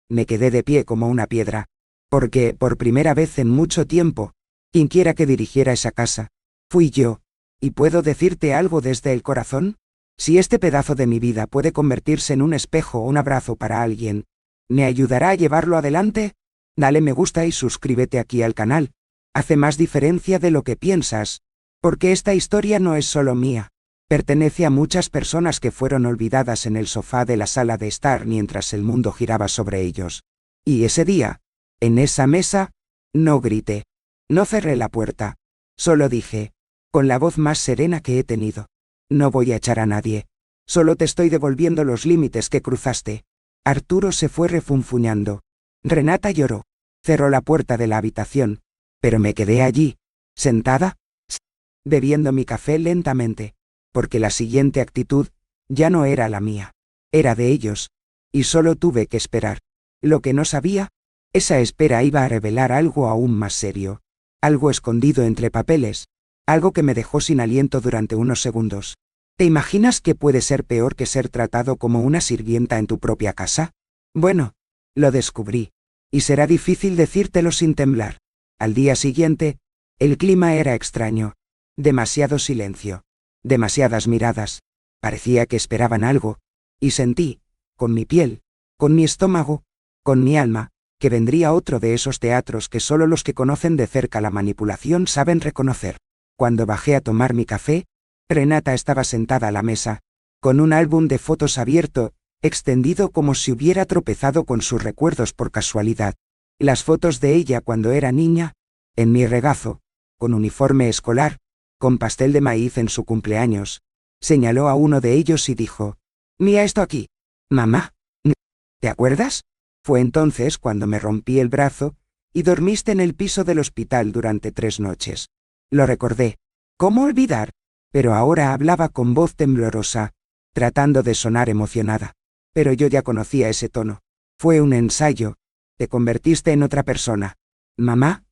me quedé de pie como una piedra, porque, por primera vez en mucho tiempo, quienquiera que dirigiera esa casa, fui yo. ¿Y puedo decirte algo desde el corazón? Si este pedazo de mi vida puede convertirse en un espejo o un abrazo para alguien, ¿me ayudará a llevarlo adelante? Dale me gusta y suscríbete aquí al canal. Hace más diferencia de lo que piensas, porque esta historia no es solo mía. Pertenece a muchas personas que fueron olvidadas en el sofá de la sala de estar mientras el mundo giraba sobre ellos. Y ese día, en esa mesa, no grité, no cerré la puerta, solo dije, con la voz más serena que he tenido: no voy a echar a nadie, solo te estoy devolviendo los límites que cruzaste. Arturo se fue refunfuñando. Renata lloró, cerró la puerta de la habitación, pero me quedé allí, sentada, bebiendo mi café lentamente, porque la siguiente actitud ya no era la mía, era de ellos, y solo tuve que esperar. Lo que no sabía, esa espera iba a revelar algo aún más serio, algo escondido entre papeles, algo que me dejó sin aliento durante unos segundos. ¿Te imaginas que puede ser peor que ser tratado como una sirvienta en tu propia casa? Bueno, lo descubrí, y será difícil decírtelo sin temblar. Al día siguiente, el clima era extraño, demasiado silencio, demasiadas miradas, parecía que esperaban algo, y sentí, con mi piel, con mi estómago, con mi alma, que vendría otro de esos teatros que solo los que conocen de cerca la manipulación saben reconocer. Cuando bajé a tomar mi café, Renata estaba sentada a la mesa, con un álbum de fotos abierto, extendido como si hubiera tropezado con sus recuerdos por casualidad. Las fotos de ella cuando era niña, en mi regazo, con uniforme escolar, con pastel de maíz en su cumpleaños. Señaló a uno de ellos y dijo: «Mira esto aquí, mamá. ¿Te acuerdas? Fue entonces cuando me rompí el brazo y dormiste en el piso del hospital durante 3 noches». Lo recordé. ¿Cómo olvidar? Pero ahora hablaba con voz temblorosa, tratando de sonar emocionada. Pero yo ya conocía ese tono. Fue un ensayo. Te convertiste en otra persona. Mamá,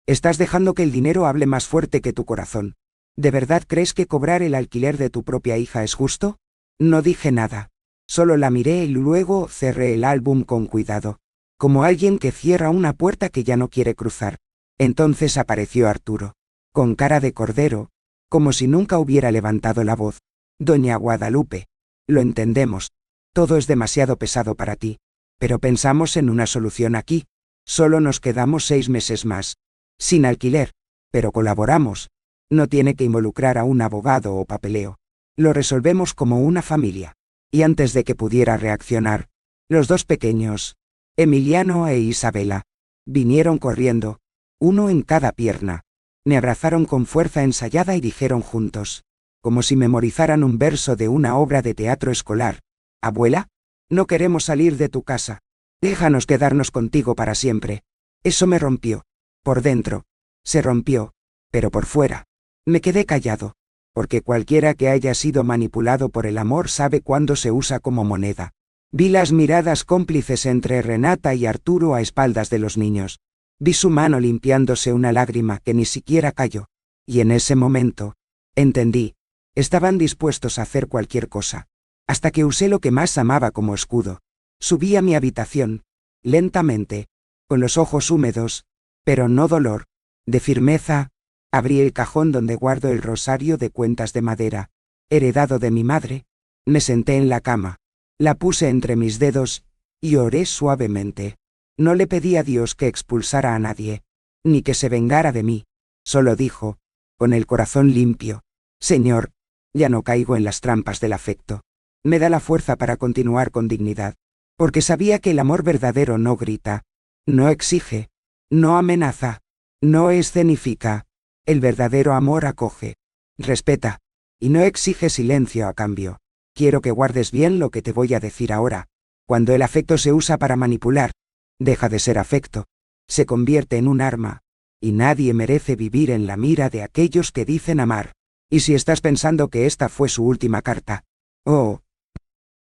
estás dejando que el dinero hable más fuerte que tu corazón. ¿De verdad crees que cobrar el alquiler de tu propia hija es justo? No dije nada. Solo la miré y luego cerré el álbum con cuidado, como alguien que cierra una puerta que ya no quiere cruzar. Entonces apareció Arturo, con cara de cordero, como si nunca hubiera levantado la voz. «Doña Guadalupe, lo entendemos. Todo es demasiado pesado para ti. Pero pensamos en una solución aquí. Solo nos quedamos 6 meses más. Sin alquiler. Pero colaboramos. No tiene que involucrar a un abogado o papeleo. Lo resolvemos como una familia». Y antes de que pudiera reaccionar, los 2 pequeños, Emiliano e Isabela, vinieron corriendo, uno en cada pierna. Me abrazaron con fuerza ensayada y dijeron juntos: como si memorizaran un verso de una obra de teatro escolar. Abuela, no queremos salir de tu casa. Déjanos quedarnos contigo para siempre. Eso me rompió. Por dentro. Se rompió. Pero por fuera. Me quedé callado. Porque cualquiera que haya sido manipulado por el amor sabe cuándo se usa como moneda. Vi las miradas cómplices entre Renata y Arturo a espaldas de los niños. Vi su mano limpiándose una lágrima que ni siquiera cayó. Y en ese momento, entendí. Estaban dispuestos a hacer cualquier cosa. Hasta que usé lo que más amaba como escudo. Subí a mi habitación, lentamente, con los ojos húmedos, pero no dolor, de firmeza. Abrí el cajón donde guardo el rosario de cuentas de madera, heredado de mi madre. Me senté en la cama. La puse entre mis dedos, y oré suavemente. No le pedí a Dios que expulsara a nadie, ni que se vengara de mí. Solo dijo, con el corazón limpio: Señor, ya no caigo en las trampas del afecto. Me da la fuerza para continuar con dignidad. Porque sabía que el amor verdadero no grita, no exige, no amenaza, no escenifica. El verdadero amor acoge, respeta, y no exige silencio a cambio. Quiero que guardes bien lo que te voy a decir ahora. Cuando el afecto se usa para manipular, deja de ser afecto, se convierte en un arma, y nadie merece vivir en la mira de aquellos que dicen amar. Y si estás pensando que esta fue su última carta, oh,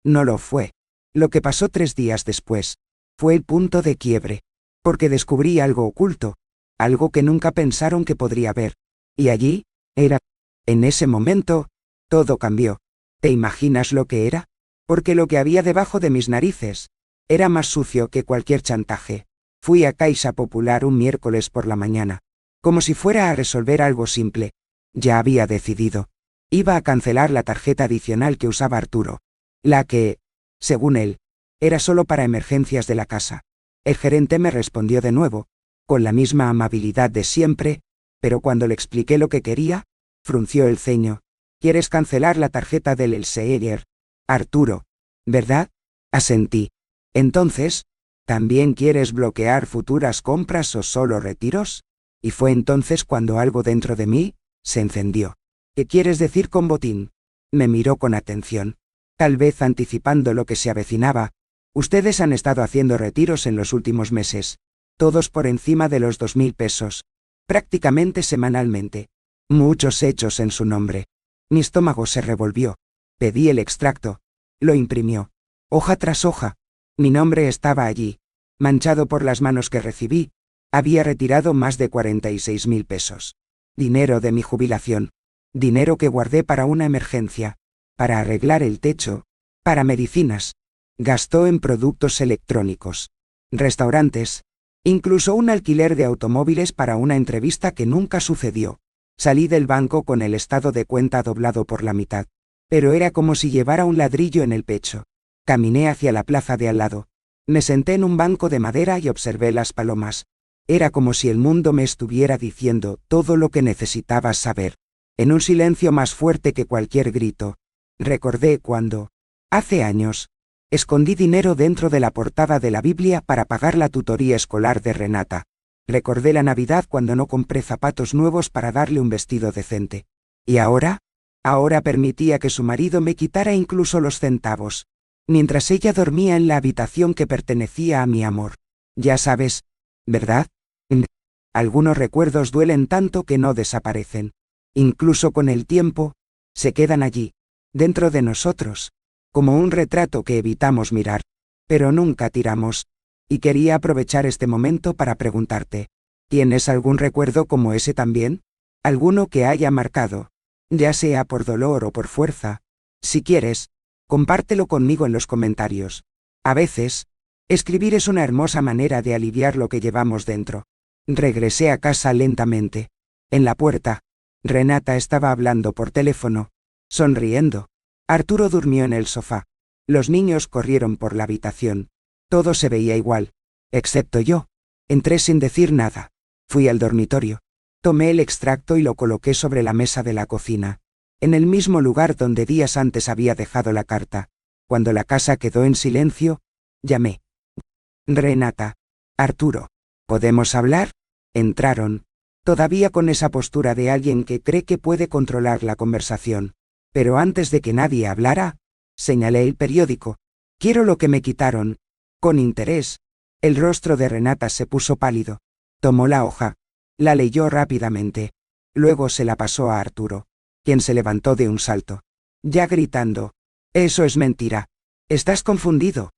no lo fue. Lo que pasó 3 días después fue el punto de quiebre, porque descubrí algo oculto, algo que nunca pensaron que podría haber. Y allí, era. En ese momento, todo cambió. ¿Te imaginas lo que era? Porque lo que había debajo de mis narices era más sucio que cualquier chantaje. Fui a Caixa Popular un miércoles por la mañana, como si fuera a resolver algo simple. Ya había decidido. Iba a cancelar la tarjeta adicional que usaba Arturo. La que, según él, era solo para emergencias de la casa. El gerente me respondió de nuevo, con la misma amabilidad de siempre, pero cuando le expliqué lo que quería, frunció el ceño. ¿Quieres cancelar la tarjeta del Elsevier, Arturo, verdad? Asentí. Entonces, ¿también quieres bloquear futuras compras o solo retiros? Y fue entonces cuando algo dentro de mí se encendió. ¿Qué quieres decir con botín? Me miró con atención. Tal vez anticipando lo que se avecinaba. Ustedes han estado haciendo retiros en los últimos meses. Todos por encima de los 2.000 pesos. Prácticamente semanalmente. Muchos hechos en su nombre. Mi estómago se revolvió. Pedí el extracto. Lo imprimió. Hoja tras hoja. Mi nombre estaba allí. Manchado por las manos que recibí. Había retirado más de 46.000 pesos. Dinero de mi jubilación. Dinero que guardé para una emergencia. Para arreglar el techo. Para medicinas. Gastó en productos electrónicos. Restaurantes. Incluso un alquiler de automóviles para una entrevista que nunca sucedió. Salí del banco con el estado de cuenta doblado por la mitad. Pero era como si llevara un ladrillo en el pecho. Caminé hacia la plaza de al lado. Me senté en un banco de madera y observé las palomas. Era como si el mundo me estuviera diciendo todo lo que necesitabas saber. En un silencio más fuerte que cualquier grito. Recordé cuando, hace años, escondí dinero dentro de la portada de la Biblia para pagar la tutoría escolar de Renata. Recordé la Navidad cuando no compré zapatos nuevos para darle un vestido decente. ¿Y ahora? Ahora permitía que su marido me quitara incluso los centavos, mientras ella dormía en la habitación que pertenecía a mi amor. Ya sabes, ¿verdad? Algunos recuerdos duelen tanto que no desaparecen. Incluso con el tiempo, se quedan allí, dentro de nosotros, como un retrato que evitamos mirar, pero nunca tiramos. Y quería aprovechar este momento para preguntarte, ¿tienes algún recuerdo como ese también? ¿Alguno que haya marcado, ya sea por dolor o por fuerza? Si quieres, compártelo conmigo en los comentarios. A veces, escribir es una hermosa manera de aliviar lo que llevamos dentro. Regresé a casa lentamente. En la puerta, Renata estaba hablando por teléfono, sonriendo. Arturo durmió en el sofá. Los niños corrieron por la habitación. Todo se veía igual, excepto yo. Entré sin decir nada. Fui al dormitorio. Tomé el extracto y lo coloqué sobre la mesa de la cocina, en el mismo lugar donde días antes había dejado la carta. Cuando la casa quedó en silencio, llamé. Renata. Arturo. ¿Podemos hablar? Entraron, todavía con esa postura de alguien que cree que puede controlar la conversación. Pero antes de que nadie hablara, señalé el periódico. Quiero lo que me quitaron. Con interés. El rostro de Renata se puso pálido. Tomó la hoja. La leyó rápidamente. Luego se la pasó a Arturo, quien se levantó de un salto, ya gritando: «Eso es mentira. Estás confundido.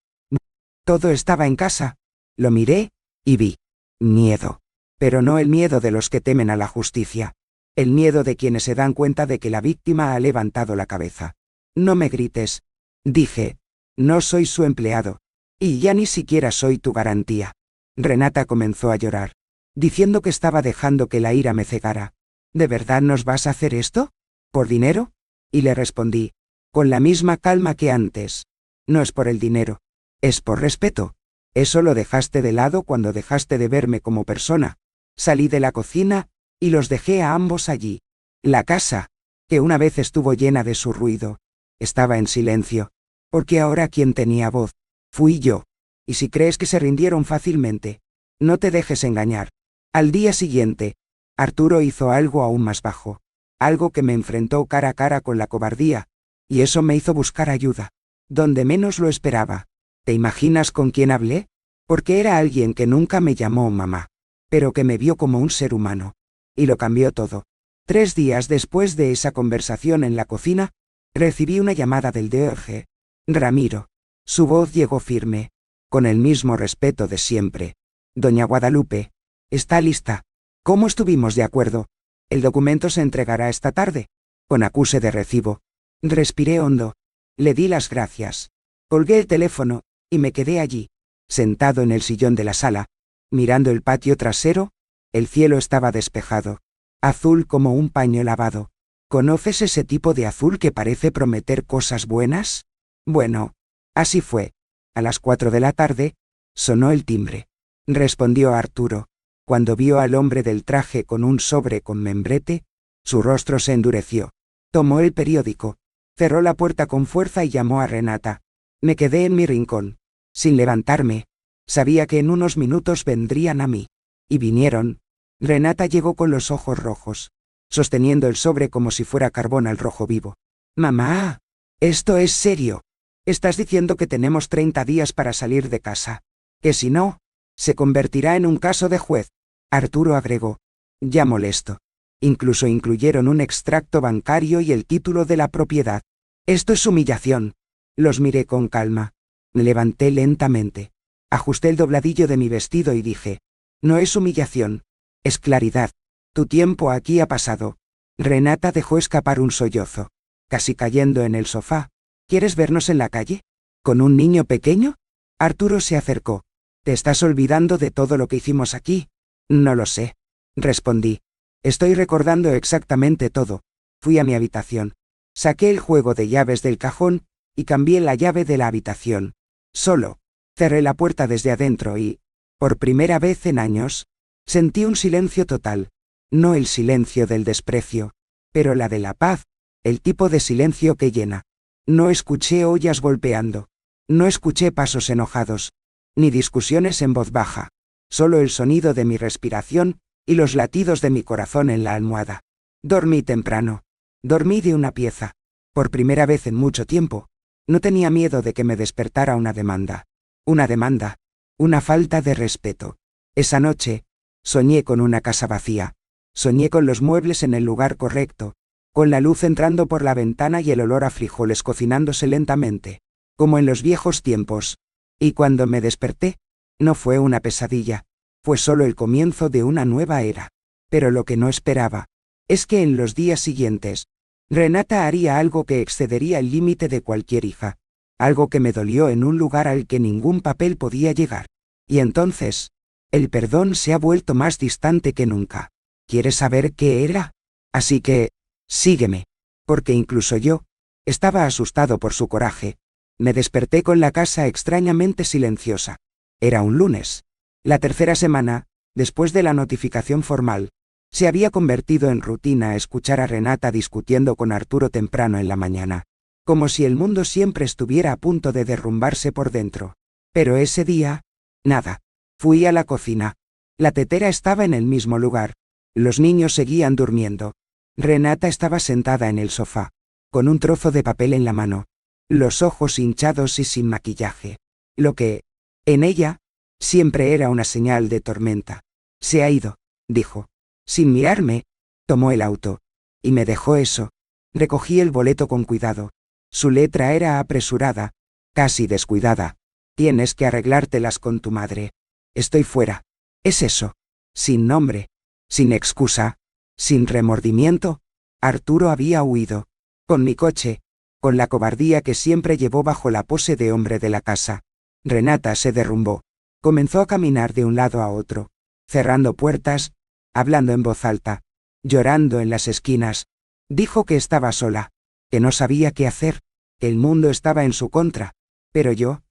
Todo estaba en casa». Lo miré, y vi miedo. Pero no el miedo de los que temen a la justicia. El miedo de quienes se dan cuenta de que la víctima ha levantado la cabeza. «No me grites», dije. «No soy su empleado. Y ya ni siquiera soy tu garantía». Renata comenzó a llorar, diciendo que estaba dejando que la ira me cegara. «¿De verdad nos vas a hacer esto? ¿Por dinero?». Y le respondí, con la misma calma que antes: «No es por el dinero. Es por respeto. Eso lo dejaste de lado cuando dejaste de verme como persona». Salí de la cocina, y los dejé a ambos allí. La casa, que una vez estuvo llena de su ruido, estaba en silencio, porque ahora quien tenía voz fui yo. Y si crees que se rindieron fácilmente, no te dejes engañar. Al día siguiente, Arturo hizo algo aún más bajo, algo que me enfrentó cara a cara con la cobardía, y eso me hizo buscar ayuda, donde menos lo esperaba. ¿Te imaginas con quién hablé? Porque era alguien que nunca me llamó mamá, pero que me vio como un ser humano. Y lo cambió todo. 3 días después de esa conversación en la cocina, recibí una llamada del DG. Ramiro. Su voz llegó firme, con el mismo respeto de siempre. «Doña Guadalupe, ¿está lista? ¿Cómo estuvimos de acuerdo? El documento se entregará esta tarde, con acuse de recibo». Respiré hondo. Le di las gracias. Colgué el teléfono, y me quedé allí, sentado en el sillón de la sala, mirando el patio trasero. El cielo estaba despejado, azul como un paño lavado. ¿Conoces ese tipo de azul que parece prometer cosas buenas? Bueno, así fue. A las 4 de la tarde, sonó el timbre. Respondió Arturo. Cuando vio al hombre del traje con un sobre con membrete, su rostro se endureció. Tomó el periódico, cerró la puerta con fuerza y llamó a Renata. Me quedé en mi rincón, sin levantarme. Sabía que en unos minutos vendrían a mí. Y vinieron. Renata llegó con los ojos rojos, sosteniendo el sobre como si fuera carbón al rojo vivo. «Mamá, esto es serio. Estás diciendo que tenemos 30 días para salir de casa. Que si no, se convertirá en un caso de juez». Arturo agregó, ya molesto. Incluso incluyeron un extracto bancario y el título de la propiedad. «Esto es humillación». Los miré con calma. Me levanté lentamente. Ajusté el dobladillo de mi vestido y dije: «No es humillación. Es claridad. Tu tiempo aquí ha pasado». Renata dejó escapar un sollozo, casi cayendo en el sofá. «¿Quieres vernos en la calle? ¿Con un niño pequeño?». Arturo se acercó. «Te estás olvidando de todo lo que hicimos aquí». «No lo sé», respondí. «Estoy recordando exactamente todo». Fui a mi habitación. Saqué el juego de llaves del cajón, y cambié la llave de la habitación. Solo. Cerré la puerta desde adentro y, por primera vez en años, sentí un silencio total. No el silencio del desprecio, pero la de la paz, el tipo de silencio que llena. No escuché ollas golpeando. No escuché pasos enojados, ni discusiones en voz baja. Solo el sonido de mi respiración y los latidos de mi corazón en la almohada. Dormí temprano. Dormí de una pieza. Por primera vez en mucho tiempo. No tenía miedo de que me despertara una demanda. Una demanda. Una falta de respeto. Esa noche, soñé con una casa vacía. Soñé con los muebles en el lugar correcto, con la luz entrando por la ventana y el olor a frijoles cocinándose lentamente, como en los viejos tiempos. Y cuando me desperté, no fue una pesadilla, fue solo el comienzo de una nueva era. Pero lo que no esperaba es que en los días siguientes, Renata haría algo que excedería el límite de cualquier hija, algo que me dolió en un lugar al que ningún papel podía llegar. Y entonces, el perdón se ha vuelto más distante que nunca. ¿Quieres saber qué era? Así que, sígueme, porque incluso yo estaba asustado por su coraje. Me desperté con la casa extrañamente silenciosa. Era un lunes. La tercera semana, después de la notificación formal, se había convertido en rutina escuchar a Renata discutiendo con Arturo temprano en la mañana, como si el mundo siempre estuviera a punto de derrumbarse por dentro. Pero ese día, nada. Fui a la cocina. La tetera estaba en el mismo lugar. Los niños seguían durmiendo. Renata estaba sentada en el sofá, con un trozo de papel en la mano, los ojos hinchados y sin maquillaje. Lo que, en ella, siempre era una señal de tormenta. Se ha ido, dijo. Sin mirarme, tomó el auto. Y me dejó eso. Recogí el boleto con cuidado. Su letra era apresurada, casi descuidada. Tienes que arreglártelas con tu madre. Estoy fuera. Es eso. Sin nombre. Sin excusa. Sin remordimiento. Arturo había huido. Con mi coche. Con la cobardía que siempre llevó bajo la pose de hombre de la casa. Renata se derrumbó. Comenzó a caminar de un lado a otro, cerrando puertas, hablando en voz alta, llorando en las esquinas. Dijo que estaba sola, que no sabía qué hacer, que el mundo estaba en su contra. Pero yo,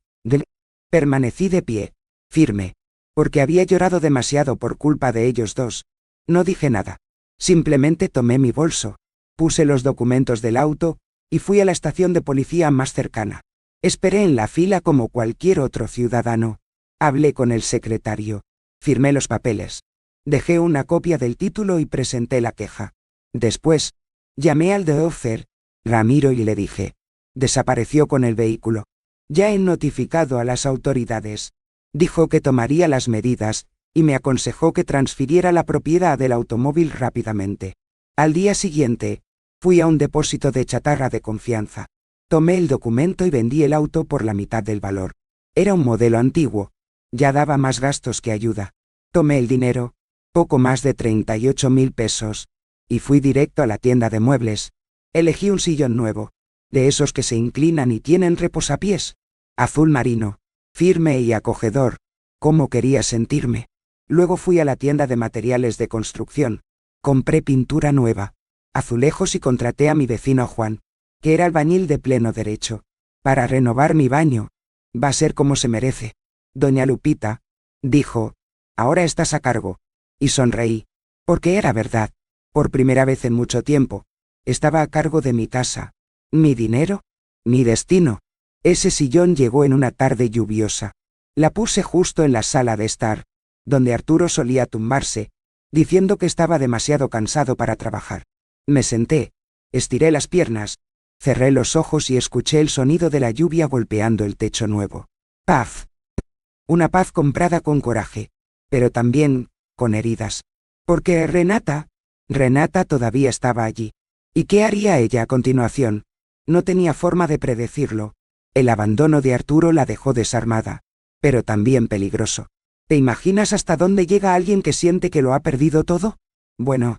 permanecí de pie, firme, porque había llorado demasiado por culpa de ellos dos. No dije nada. Simplemente tomé mi bolso, puse los documentos del auto, y fui a la estación de policía más cercana. Esperé en la fila como cualquier otro ciudadano. Hablé con el secretario. Firmé los papeles. Dejé una copia del título y presenté la queja. Después, llamé al DOCER, Ramiro, y le dije: desapareció con el vehículo. Ya he notificado a las autoridades. Dijo que tomaría las medidas, y me aconsejó que transfiriera la propiedad del automóvil rápidamente. Al día siguiente, fui a un depósito de chatarra de confianza. Tomé el documento y vendí el auto por la mitad del valor. Era un modelo antiguo. Ya daba más gastos que ayuda. Tomé el dinero, poco más de 38.000 pesos, y fui directo a la tienda de muebles. Elegí un sillón nuevo, de esos que se inclinan y tienen reposapiés, azul marino, firme y acogedor. ¿Cómo quería sentirme? Luego fui a la tienda de materiales de construcción. Compré pintura nueva, azulejos, y contraté a mi vecino Juan, que era albañil de pleno derecho, para renovar mi baño. Va a ser como se merece. Doña Lupita, dijo, ahora estás a cargo. Y sonreí, porque era verdad. Por primera vez en mucho tiempo, estaba a cargo de mi casa, mi dinero, mi destino. Ese sillón llegó en una tarde lluviosa. La puse justo en la sala de estar, donde Arturo solía tumbarse, diciendo que estaba demasiado cansado para trabajar. Me senté, estiré las piernas, cerré los ojos y escuché el sonido de la lluvia golpeando el techo nuevo. Paz. Una paz comprada con coraje, pero también con heridas. Porque Renata todavía estaba allí. ¿Y qué haría ella a continuación? No tenía forma de predecirlo. El abandono de Arturo la dejó desarmada, pero también peligroso. ¿Te imaginas hasta dónde llega alguien que siente que lo ha perdido todo? Bueno,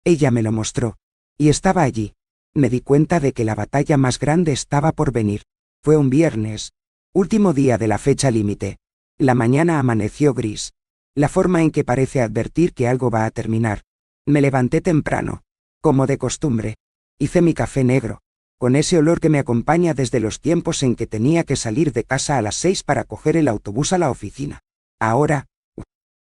ella me lo mostró. Y estaba allí. Me di cuenta de que la batalla más grande estaba por venir. Fue un viernes, último día de la fecha límite. La mañana amaneció gris. La forma en que parece advertir que algo va a terminar. Me levanté temprano, como de costumbre. Hice mi café negro, con ese olor que me acompaña desde los tiempos en que tenía que salir de casa a las 6 para coger el autobús a la oficina. Ahora,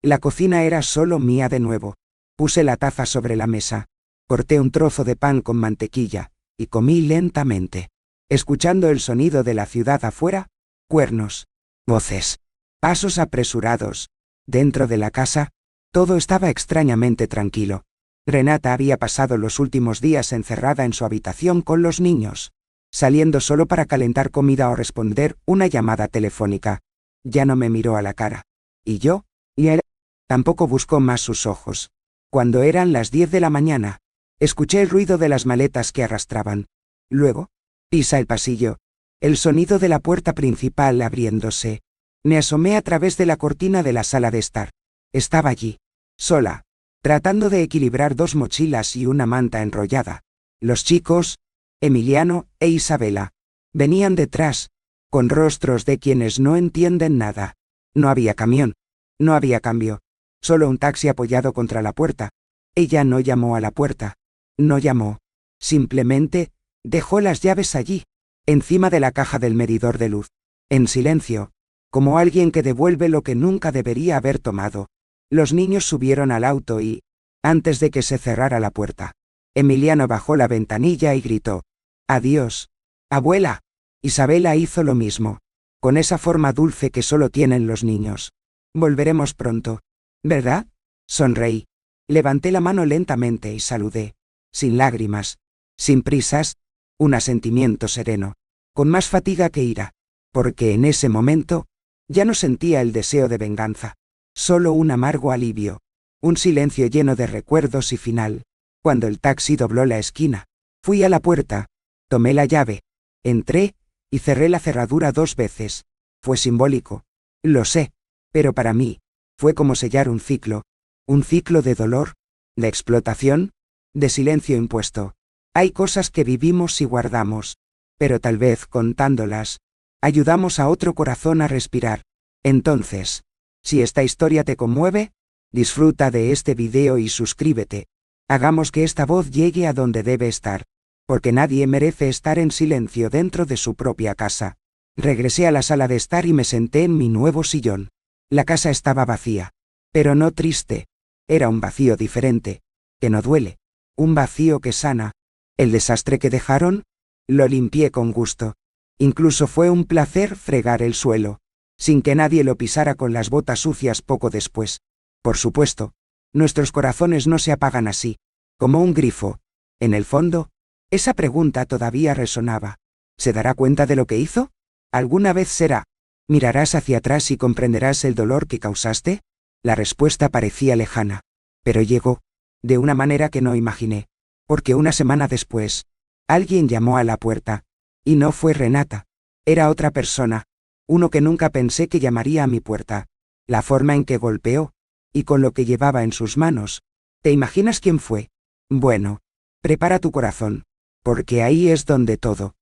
la cocina era solo mía de nuevo. Puse la taza sobre la mesa, corté un trozo de pan con mantequilla, y comí lentamente, escuchando el sonido de la ciudad afuera, cuernos, voces, pasos apresurados. Dentro de la casa, todo estaba extrañamente tranquilo. Renata había pasado los últimos días encerrada en su habitación con los niños, saliendo solo para calentar comida o responder una llamada telefónica. Ya no me miró a la cara. Y yo, y él, tampoco buscó más sus ojos. Cuando eran las 10 de la mañana, escuché el ruido de las maletas que arrastraban. Luego, pisa el pasillo, el sonido de la puerta principal abriéndose. Me asomé a través de la cortina de la sala de estar. Estaba allí, sola, tratando de equilibrar 2 mochilas y una manta enrollada. Los chicos, Emiliano e Isabela, venían detrás, con rostros de quienes no entienden nada. No había camión, no había cambio, solo un taxi apoyado contra la puerta. Ella no llamó a la puerta, no llamó, simplemente dejó las llaves allí, encima de la caja del medidor de luz, en silencio, como alguien que devuelve lo que nunca debería haber tomado. Los niños subieron al auto y, antes de que se cerrara la puerta, Emiliano bajó la ventanilla y gritó: «Adiós, abuela». Isabela hizo lo mismo, con esa forma dulce que solo tienen los niños. «Volveremos pronto, ¿verdad?». Sonreí. Levanté la mano lentamente y saludé, sin lágrimas, Sin prisas, un asentimiento sereno, con más fatiga que ira, porque en ese momento, ya no sentía el deseo de venganza, solo un amargo alivio, un silencio lleno de recuerdos y final. Cuando el taxi dobló la esquina, fui a la puerta, tomé la llave, entré, y cerré la cerradura 2 veces. Fue simbólico, lo sé, pero para mí, fue como sellar un ciclo de dolor, de explotación, de silencio impuesto. Hay cosas que vivimos y guardamos, pero tal vez contándolas, ayudamos a otro corazón a respirar. Entonces, si esta historia te conmueve, disfruta de este video y suscríbete. Hagamos que esta voz llegue a donde debe estar, porque nadie merece estar en silencio dentro de su propia casa. Regresé a la sala de estar y me senté en mi nuevo sillón. La casa estaba vacía, pero no triste. Era un vacío diferente, que no duele, un vacío que sana. El desastre que dejaron, lo limpié con gusto. Incluso fue un placer fregar el suelo, sin que nadie lo pisara con las botas sucias poco después. Por supuesto, nuestros corazones no se apagan así, como un grifo. En el fondo, esa pregunta todavía resonaba. ¿Se dará cuenta de lo que hizo? ¿Alguna vez será? ¿Mirarás hacia atrás y comprenderás el dolor que causaste? La respuesta parecía lejana, pero llegó, de una manera que no imaginé, porque una semana después, alguien llamó a la puerta, y no fue Renata, era otra persona, uno que nunca pensé que llamaría a mi puerta. La forma en que golpeó, y con lo que llevaba en sus manos. ¿Te imaginas quién fue? Bueno, prepara tu corazón, porque ahí es donde todo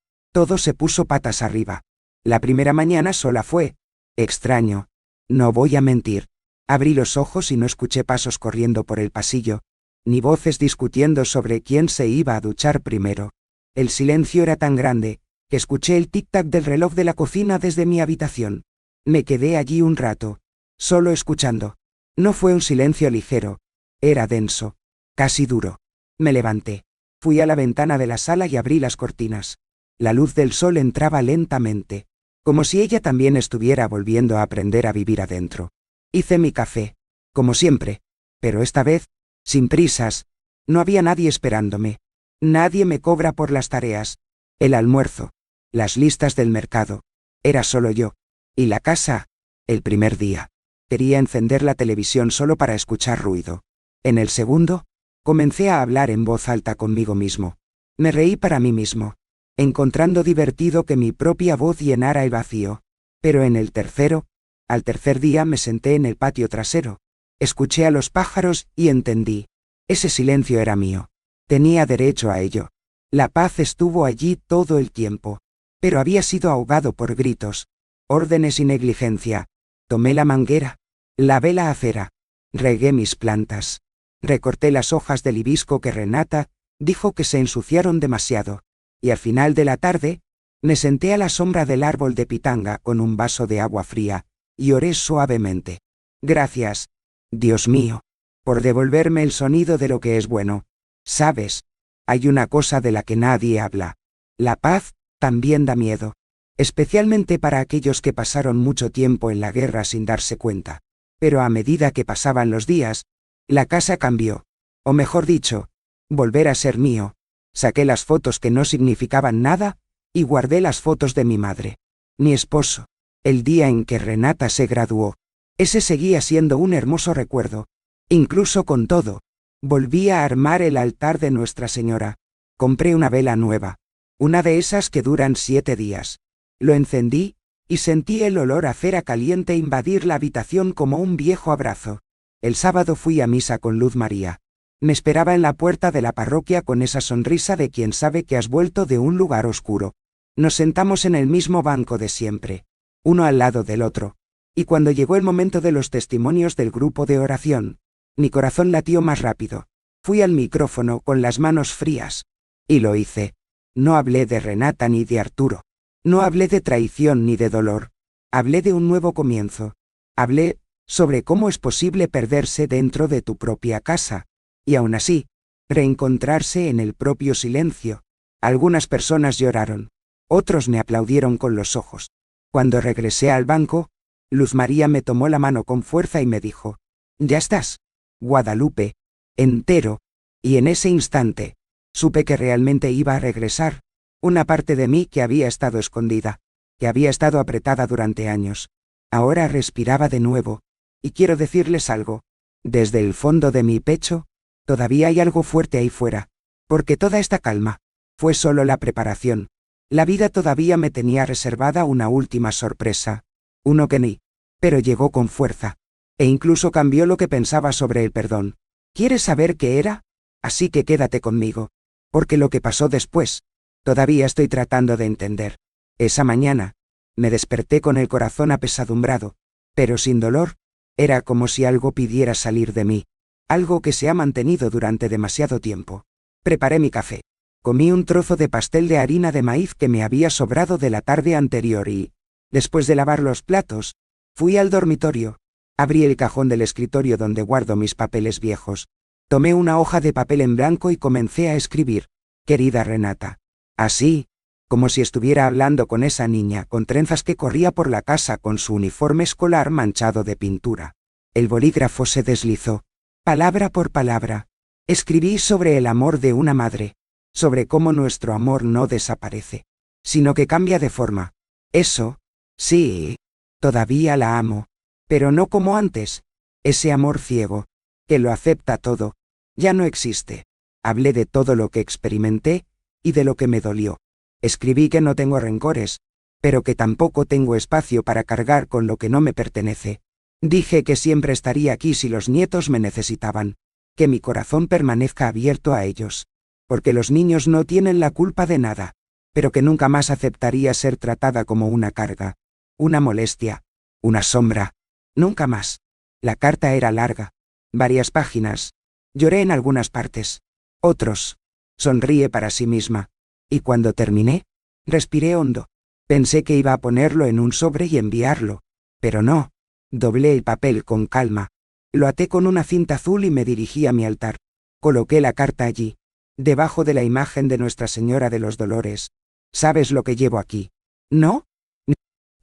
se puso patas arriba. La primera mañana sola fue extraño, no voy a mentir. Abrí los ojos y no escuché pasos corriendo por el pasillo, ni voces discutiendo sobre quién se iba a duchar primero. El silencio era tan grande, que escuché el tic-tac del reloj de la cocina desde mi habitación. Me quedé allí un rato, solo escuchando. No fue un silencio ligero, era denso, casi duro. Me levanté, fui a la ventana de la sala y abrí las cortinas. La luz del sol entraba lentamente, como si ella también estuviera volviendo a aprender a vivir adentro. Hice mi café, como siempre, pero esta vez, sin prisas. No había nadie esperándome. Nadie me cobra por las tareas, el almuerzo, las listas del mercado. Era solo yo. Y la casa, el primer día. Quería encender la televisión solo para escuchar ruido. En el segundo, comencé a hablar en voz alta conmigo mismo. Me reí para mí mismo, encontrando divertido que mi propia voz llenara el vacío. Pero en el tercero, al tercer día me senté en el patio trasero. Escuché a los pájaros y entendí. Ese silencio era mío. Tenía derecho a ello. La paz estuvo allí todo el tiempo. Pero había sido ahogado por gritos, órdenes y negligencia. Tomé la manguera, lavé la acera, regué mis plantas, recorté las hojas del hibisco que Renata dijo que se ensuciaron demasiado, y al final de la tarde, me senté a la sombra del árbol de pitanga con un vaso de agua fría, y oré suavemente. Gracias, Dios mío, por devolverme el sonido de lo que es bueno. Sabes, hay una cosa de la que nadie habla. La paz también da miedo, especialmente para aquellos que pasaron mucho tiempo en la guerra sin darse cuenta. Pero a medida que pasaban los días, la casa cambió, o mejor dicho, volver a ser mío. Saqué las fotos que no significaban nada, y guardé las fotos de mi madre, mi esposo, el día en que Renata se graduó. Ese seguía siendo un hermoso recuerdo. Incluso con todo, volví a armar el altar de Nuestra Señora. Compré una vela nueva, una de esas que duran 7 días. Lo encendí, y sentí el olor a cera caliente invadir la habitación como un viejo abrazo. El sábado fui a misa con Luz María. Me esperaba en la puerta de la parroquia con esa sonrisa de quien sabe que has vuelto de un lugar oscuro. Nos sentamos en el mismo banco de siempre, uno al lado del otro, y cuando llegó el momento de los testimonios del grupo de oración, mi corazón latió más rápido. Fui al micrófono con las manos frías. Y lo hice. No hablé de Renata ni de Arturo. No hablé de traición ni de dolor. Hablé de un nuevo comienzo. Hablé sobre cómo es posible perderse dentro de tu propia casa, y aún así, reencontrarse en el propio silencio. Algunas personas lloraron. Otros me aplaudieron con los ojos. Cuando regresé al banco, Luz María me tomó la mano con fuerza y me dijo: «Ya estás, Guadalupe, entero». Y en ese instante, Supe que realmente iba a regresar. Una parte de mí que había estado escondida, que había estado apretada durante años. Ahora respiraba de nuevo. Y quiero decirles algo. Desde el fondo de mi pecho, todavía hay algo fuerte ahí fuera. Porque toda esta calma fue solo la preparación. La vida todavía me tenía reservada una última sorpresa. Uno que ni. Pero llegó con fuerza. E incluso cambió lo que pensaba sobre el perdón. ¿Quieres saber qué era? Así que quédate conmigo. Porque lo que pasó después, todavía estoy tratando de entender. Esa mañana, me desperté con el corazón apesadumbrado, pero sin dolor. Era como si algo pidiera salir de mí. Algo que se ha mantenido durante demasiado tiempo. Preparé mi café. Comí un trozo de pastel de harina de maíz que me había sobrado de la tarde anterior y, después de lavar los platos, fui al dormitorio. Abrí el cajón del escritorio donde guardo mis papeles viejos. Tomé una hoja de papel en blanco y comencé a escribir. Querida Renata. Así, como si estuviera hablando con esa niña con trenzas que corría por la casa con su uniforme escolar manchado de pintura. El bolígrafo se deslizó. Palabra por palabra. Escribí sobre el amor de una madre. Sobre cómo nuestro amor no desaparece, sino que cambia de forma. Eso, sí, todavía la amo. Pero no como antes. Ese amor ciego, que lo acepta todo, ya no existe. Hablé de todo lo que experimenté, y de lo que me dolió. Escribí que no tengo rencores, pero que tampoco tengo espacio para cargar con lo que no me pertenece. Dije que siempre estaría aquí si los nietos me necesitaban, que mi corazón permanezca abierto a ellos, porque los niños no tienen la culpa de nada, pero que nunca más aceptaría ser tratada como una carga, una molestia, una sombra. Nunca más. La carta era larga, varias páginas. Lloré en algunas partes. Otros. Sonríe para sí misma. Y cuando terminé, respiré hondo. Pensé que iba a ponerlo en un sobre y enviarlo. Pero no. Doblé el papel con calma. Lo até con una cinta azul y me dirigí a mi altar. Coloqué la carta allí, debajo de la imagen de Nuestra Señora de los Dolores. ¿Sabes lo que llevo aquí? ¿No?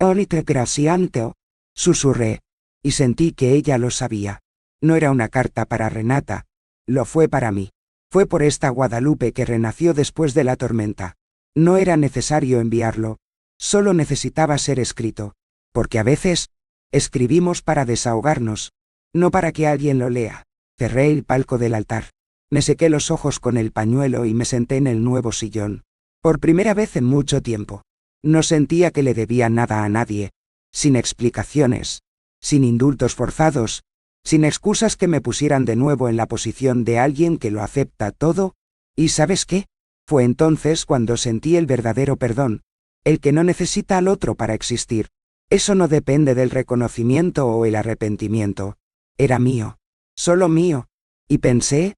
Olite graciante, susurré. Y sentí que ella lo sabía. No era una carta para Renata. Lo fue para mí. Fue por esta Guadalupe que renació después de la tormenta. No era necesario enviarlo. Solo necesitaba ser escrito. Porque a veces, escribimos para desahogarnos, no para que alguien lo lea. Cerré el palco del altar. Me sequé los ojos con el pañuelo y me senté en el nuevo sillón. Por primera vez en mucho tiempo. No sentía que le debía nada a nadie. Sin explicaciones. Sin indultos forzados. Sin excusas que me pusieran de nuevo en la posición de alguien que lo acepta todo. ¿Y sabes qué? Fue entonces cuando sentí el verdadero perdón. El que no necesita al otro para existir. Eso no depende del reconocimiento o el arrepentimiento. Era mío. Solo mío. Y pensé,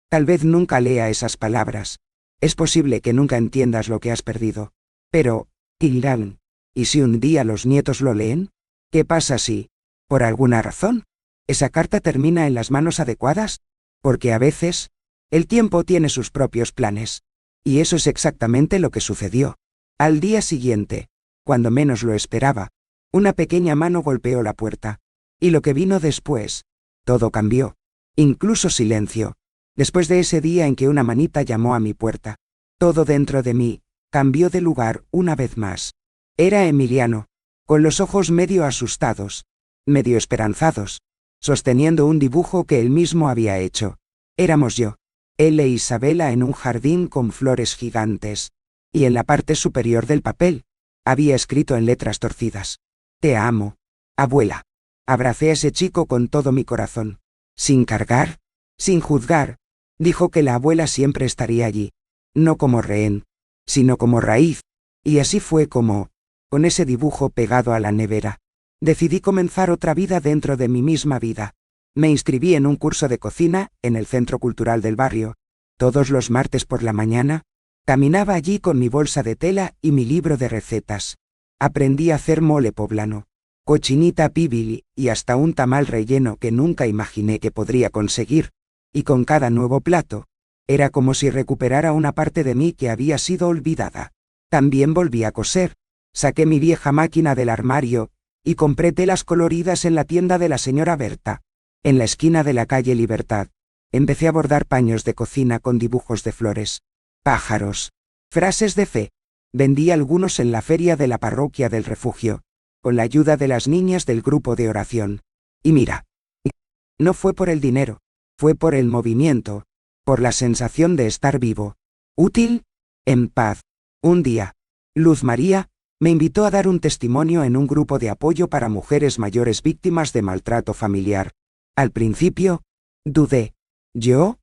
tal vez nunca lea esas palabras. Es posible que nunca entiendas lo que has perdido. Pero, Irán, ¿y si un día los nietos lo leen? ¿Qué pasa si, por alguna razón, esa carta termina en las manos adecuadas? Porque a veces, el tiempo tiene sus propios planes. Y eso es exactamente lo que sucedió. Al día siguiente, cuando menos lo esperaba, una pequeña mano golpeó la puerta. Y lo que vino después, todo cambió. Incluso silencio. Después de ese día en que una manita llamó a mi puerta, todo dentro de mí cambió de lugar una vez más. Era Emiliano, con los ojos medio asustados, medio esperanzados, sosteniendo un dibujo que él mismo había hecho. Éramos yo, él e Isabela en un jardín con flores gigantes, y en la parte superior del papel, había escrito en letras torcidas: Te amo, abuela. Abracé a ese chico con todo mi corazón. Sin cargar, sin juzgar, dijo que la abuela siempre estaría allí, no como rehén, sino como raíz, y así fue como, con ese dibujo pegado a la nevera, decidí comenzar otra vida dentro de mi misma vida. Me inscribí en un curso de cocina, en el Centro Cultural del barrio. Todos los martes por la mañana, caminaba allí con mi bolsa de tela y mi libro de recetas. Aprendí a hacer mole poblano, cochinita pibil y hasta un tamal relleno que nunca imaginé que podría conseguir. Y con cada nuevo plato, era como si recuperara una parte de mí que había sido olvidada. También volví a coser. Saqué mi vieja máquina del armario, y compré telas coloridas en la tienda de la señora Berta, en la esquina de la calle Libertad. Empecé a bordar paños de cocina con dibujos de flores, pájaros, frases de fe. Vendí algunos en la feria de la parroquia del refugio, con la ayuda de las niñas del grupo de oración. Y mira, no fue por el dinero, fue por el movimiento, por la sensación de estar vivo, útil, en paz. Un día, Luz María me invitó a dar un testimonio en un grupo de apoyo para mujeres mayores víctimas de maltrato familiar. Al principio, dudé. ¿Yo?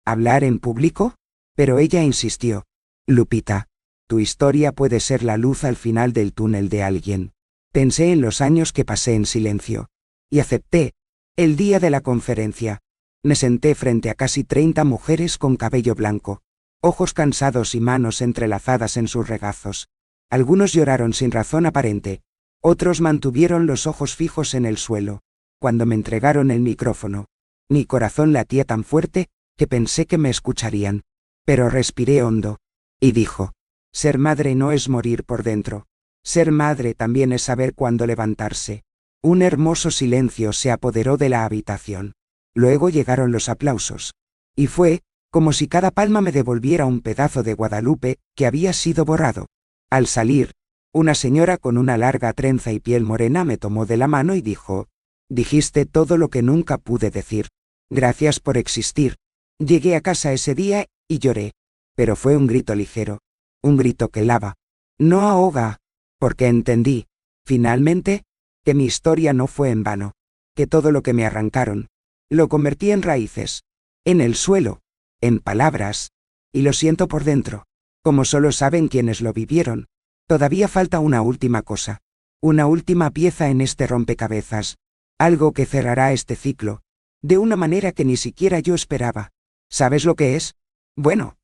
¿Hablar en público? Pero ella insistió. Lupita, tu historia puede ser la luz al final del túnel de alguien. Pensé en los años que pasé en silencio. Y acepté. El día de la conferencia, me senté frente a casi 30 mujeres con cabello blanco, ojos cansados y manos entrelazadas en sus regazos. Algunos lloraron sin razón aparente, otros mantuvieron los ojos fijos en el suelo. Cuando me entregaron el micrófono, mi corazón latía tan fuerte que pensé que me escucharían. Pero respiré hondo, y dijo, ser madre no es morir por dentro. Ser madre también es saber cuándo levantarse. Un hermoso silencio se apoderó de la habitación. Luego llegaron los aplausos. Y fue como si cada palma me devolviera un pedazo de Guadalupe que había sido borrado. Al salir, una señora con una larga trenza y piel morena me tomó de la mano y dijo, dijiste todo lo que nunca pude decir. Gracias por existir. Llegué a casa ese día y lloré. Pero fue un grito ligero. Un grito que lava. No ahoga. Porque entendí, finalmente, que mi historia no fue en vano. Que todo lo que me arrancaron, lo convertí en raíces. En el suelo. En palabras. Y lo siento por dentro. Como solo saben quienes lo vivieron. Todavía falta una última cosa. Una última pieza en este rompecabezas. Algo que cerrará este ciclo. De una manera que ni siquiera yo esperaba. ¿Sabes lo que es? Bueno.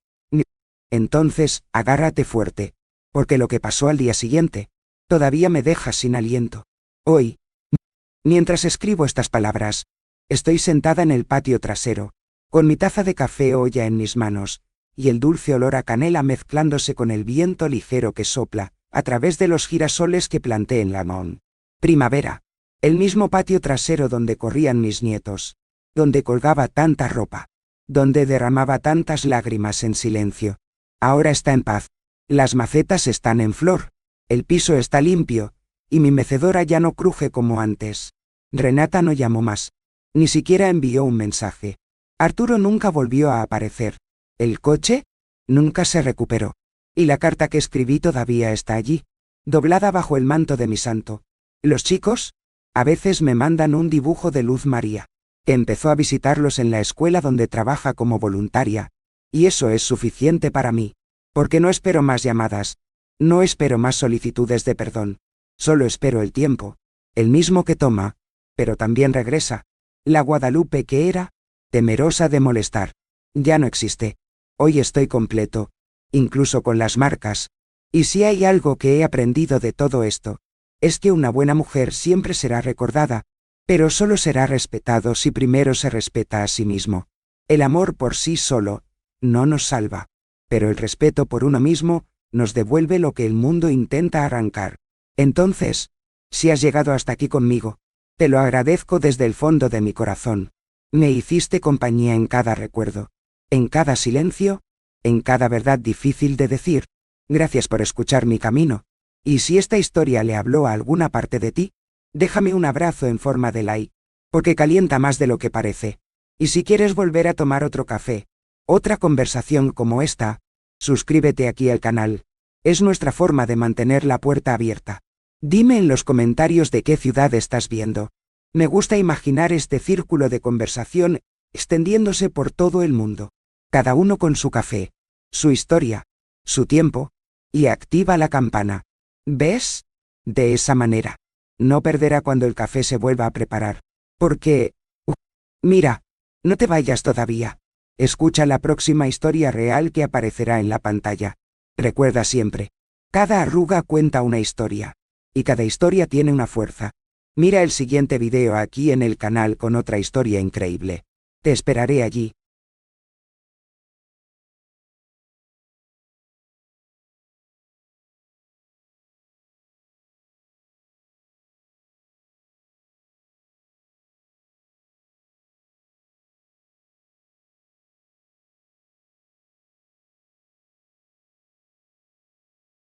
Entonces, agárrate fuerte. Porque lo que pasó al día siguiente, todavía me deja sin aliento. Hoy, mientras escribo estas palabras, estoy sentada en el patio trasero, con mi taza de café olla en mis manos, y el dulce olor a canela mezclándose con el viento ligero que sopla, a través de los girasoles que planté en Lamón. Primavera. El mismo patio trasero donde corrían mis nietos, donde colgaba tanta ropa, donde derramaba tantas lágrimas en silencio. Ahora está en paz. Las macetas están en flor, el piso está limpio, y mi mecedora ya no cruje como antes. Renata no llamó más, ni siquiera envió un mensaje. Arturo nunca volvió a aparecer. El coche nunca se recuperó. Y la carta que escribí todavía está allí, doblada bajo el manto de mi santo. Los chicos, a veces me mandan un dibujo de Luz María, que empezó a visitarlos en la escuela donde trabaja como voluntaria, y eso es suficiente para mí, porque no espero más llamadas, no espero más solicitudes de perdón, solo espero el tiempo, el mismo que toma, pero también regresa. La Guadalupe que era, temerosa de molestar, ya no existe. Hoy estoy completo, incluso con las marcas, y si hay algo que he aprendido de todo esto, es que una buena mujer siempre será recordada, pero solo será respetado si primero se respeta a sí mismo. El amor por sí solo no nos salva, pero el respeto por uno mismo nos devuelve lo que el mundo intenta arrancar. Entonces, si has llegado hasta aquí conmigo, te lo agradezco desde el fondo de mi corazón. Me hiciste compañía en cada recuerdo, en cada silencio, en cada verdad difícil de decir. Gracias por escuchar mi camino. Y si esta historia le habló a alguna parte de ti, déjame un abrazo en forma de like, porque calienta más de lo que parece. Y si quieres volver a tomar otro café, otra conversación como esta, suscríbete aquí al canal. Es nuestra forma de mantener la puerta abierta. Dime en los comentarios de qué ciudad estás viendo. Me gusta imaginar este círculo de conversación extendiéndose por todo el mundo. Cada uno con su café, su historia, su tiempo, y activa la campana. ¿Ves? De esa manera, no perderá cuando el café se vuelva a preparar. Porque... mira, no te vayas todavía. Escucha la próxima historia real que aparecerá en la pantalla. Recuerda siempre, cada arruga cuenta una historia. Y cada historia tiene una fuerza. Mira el siguiente video aquí en el canal con otra historia increíble. Te esperaré allí.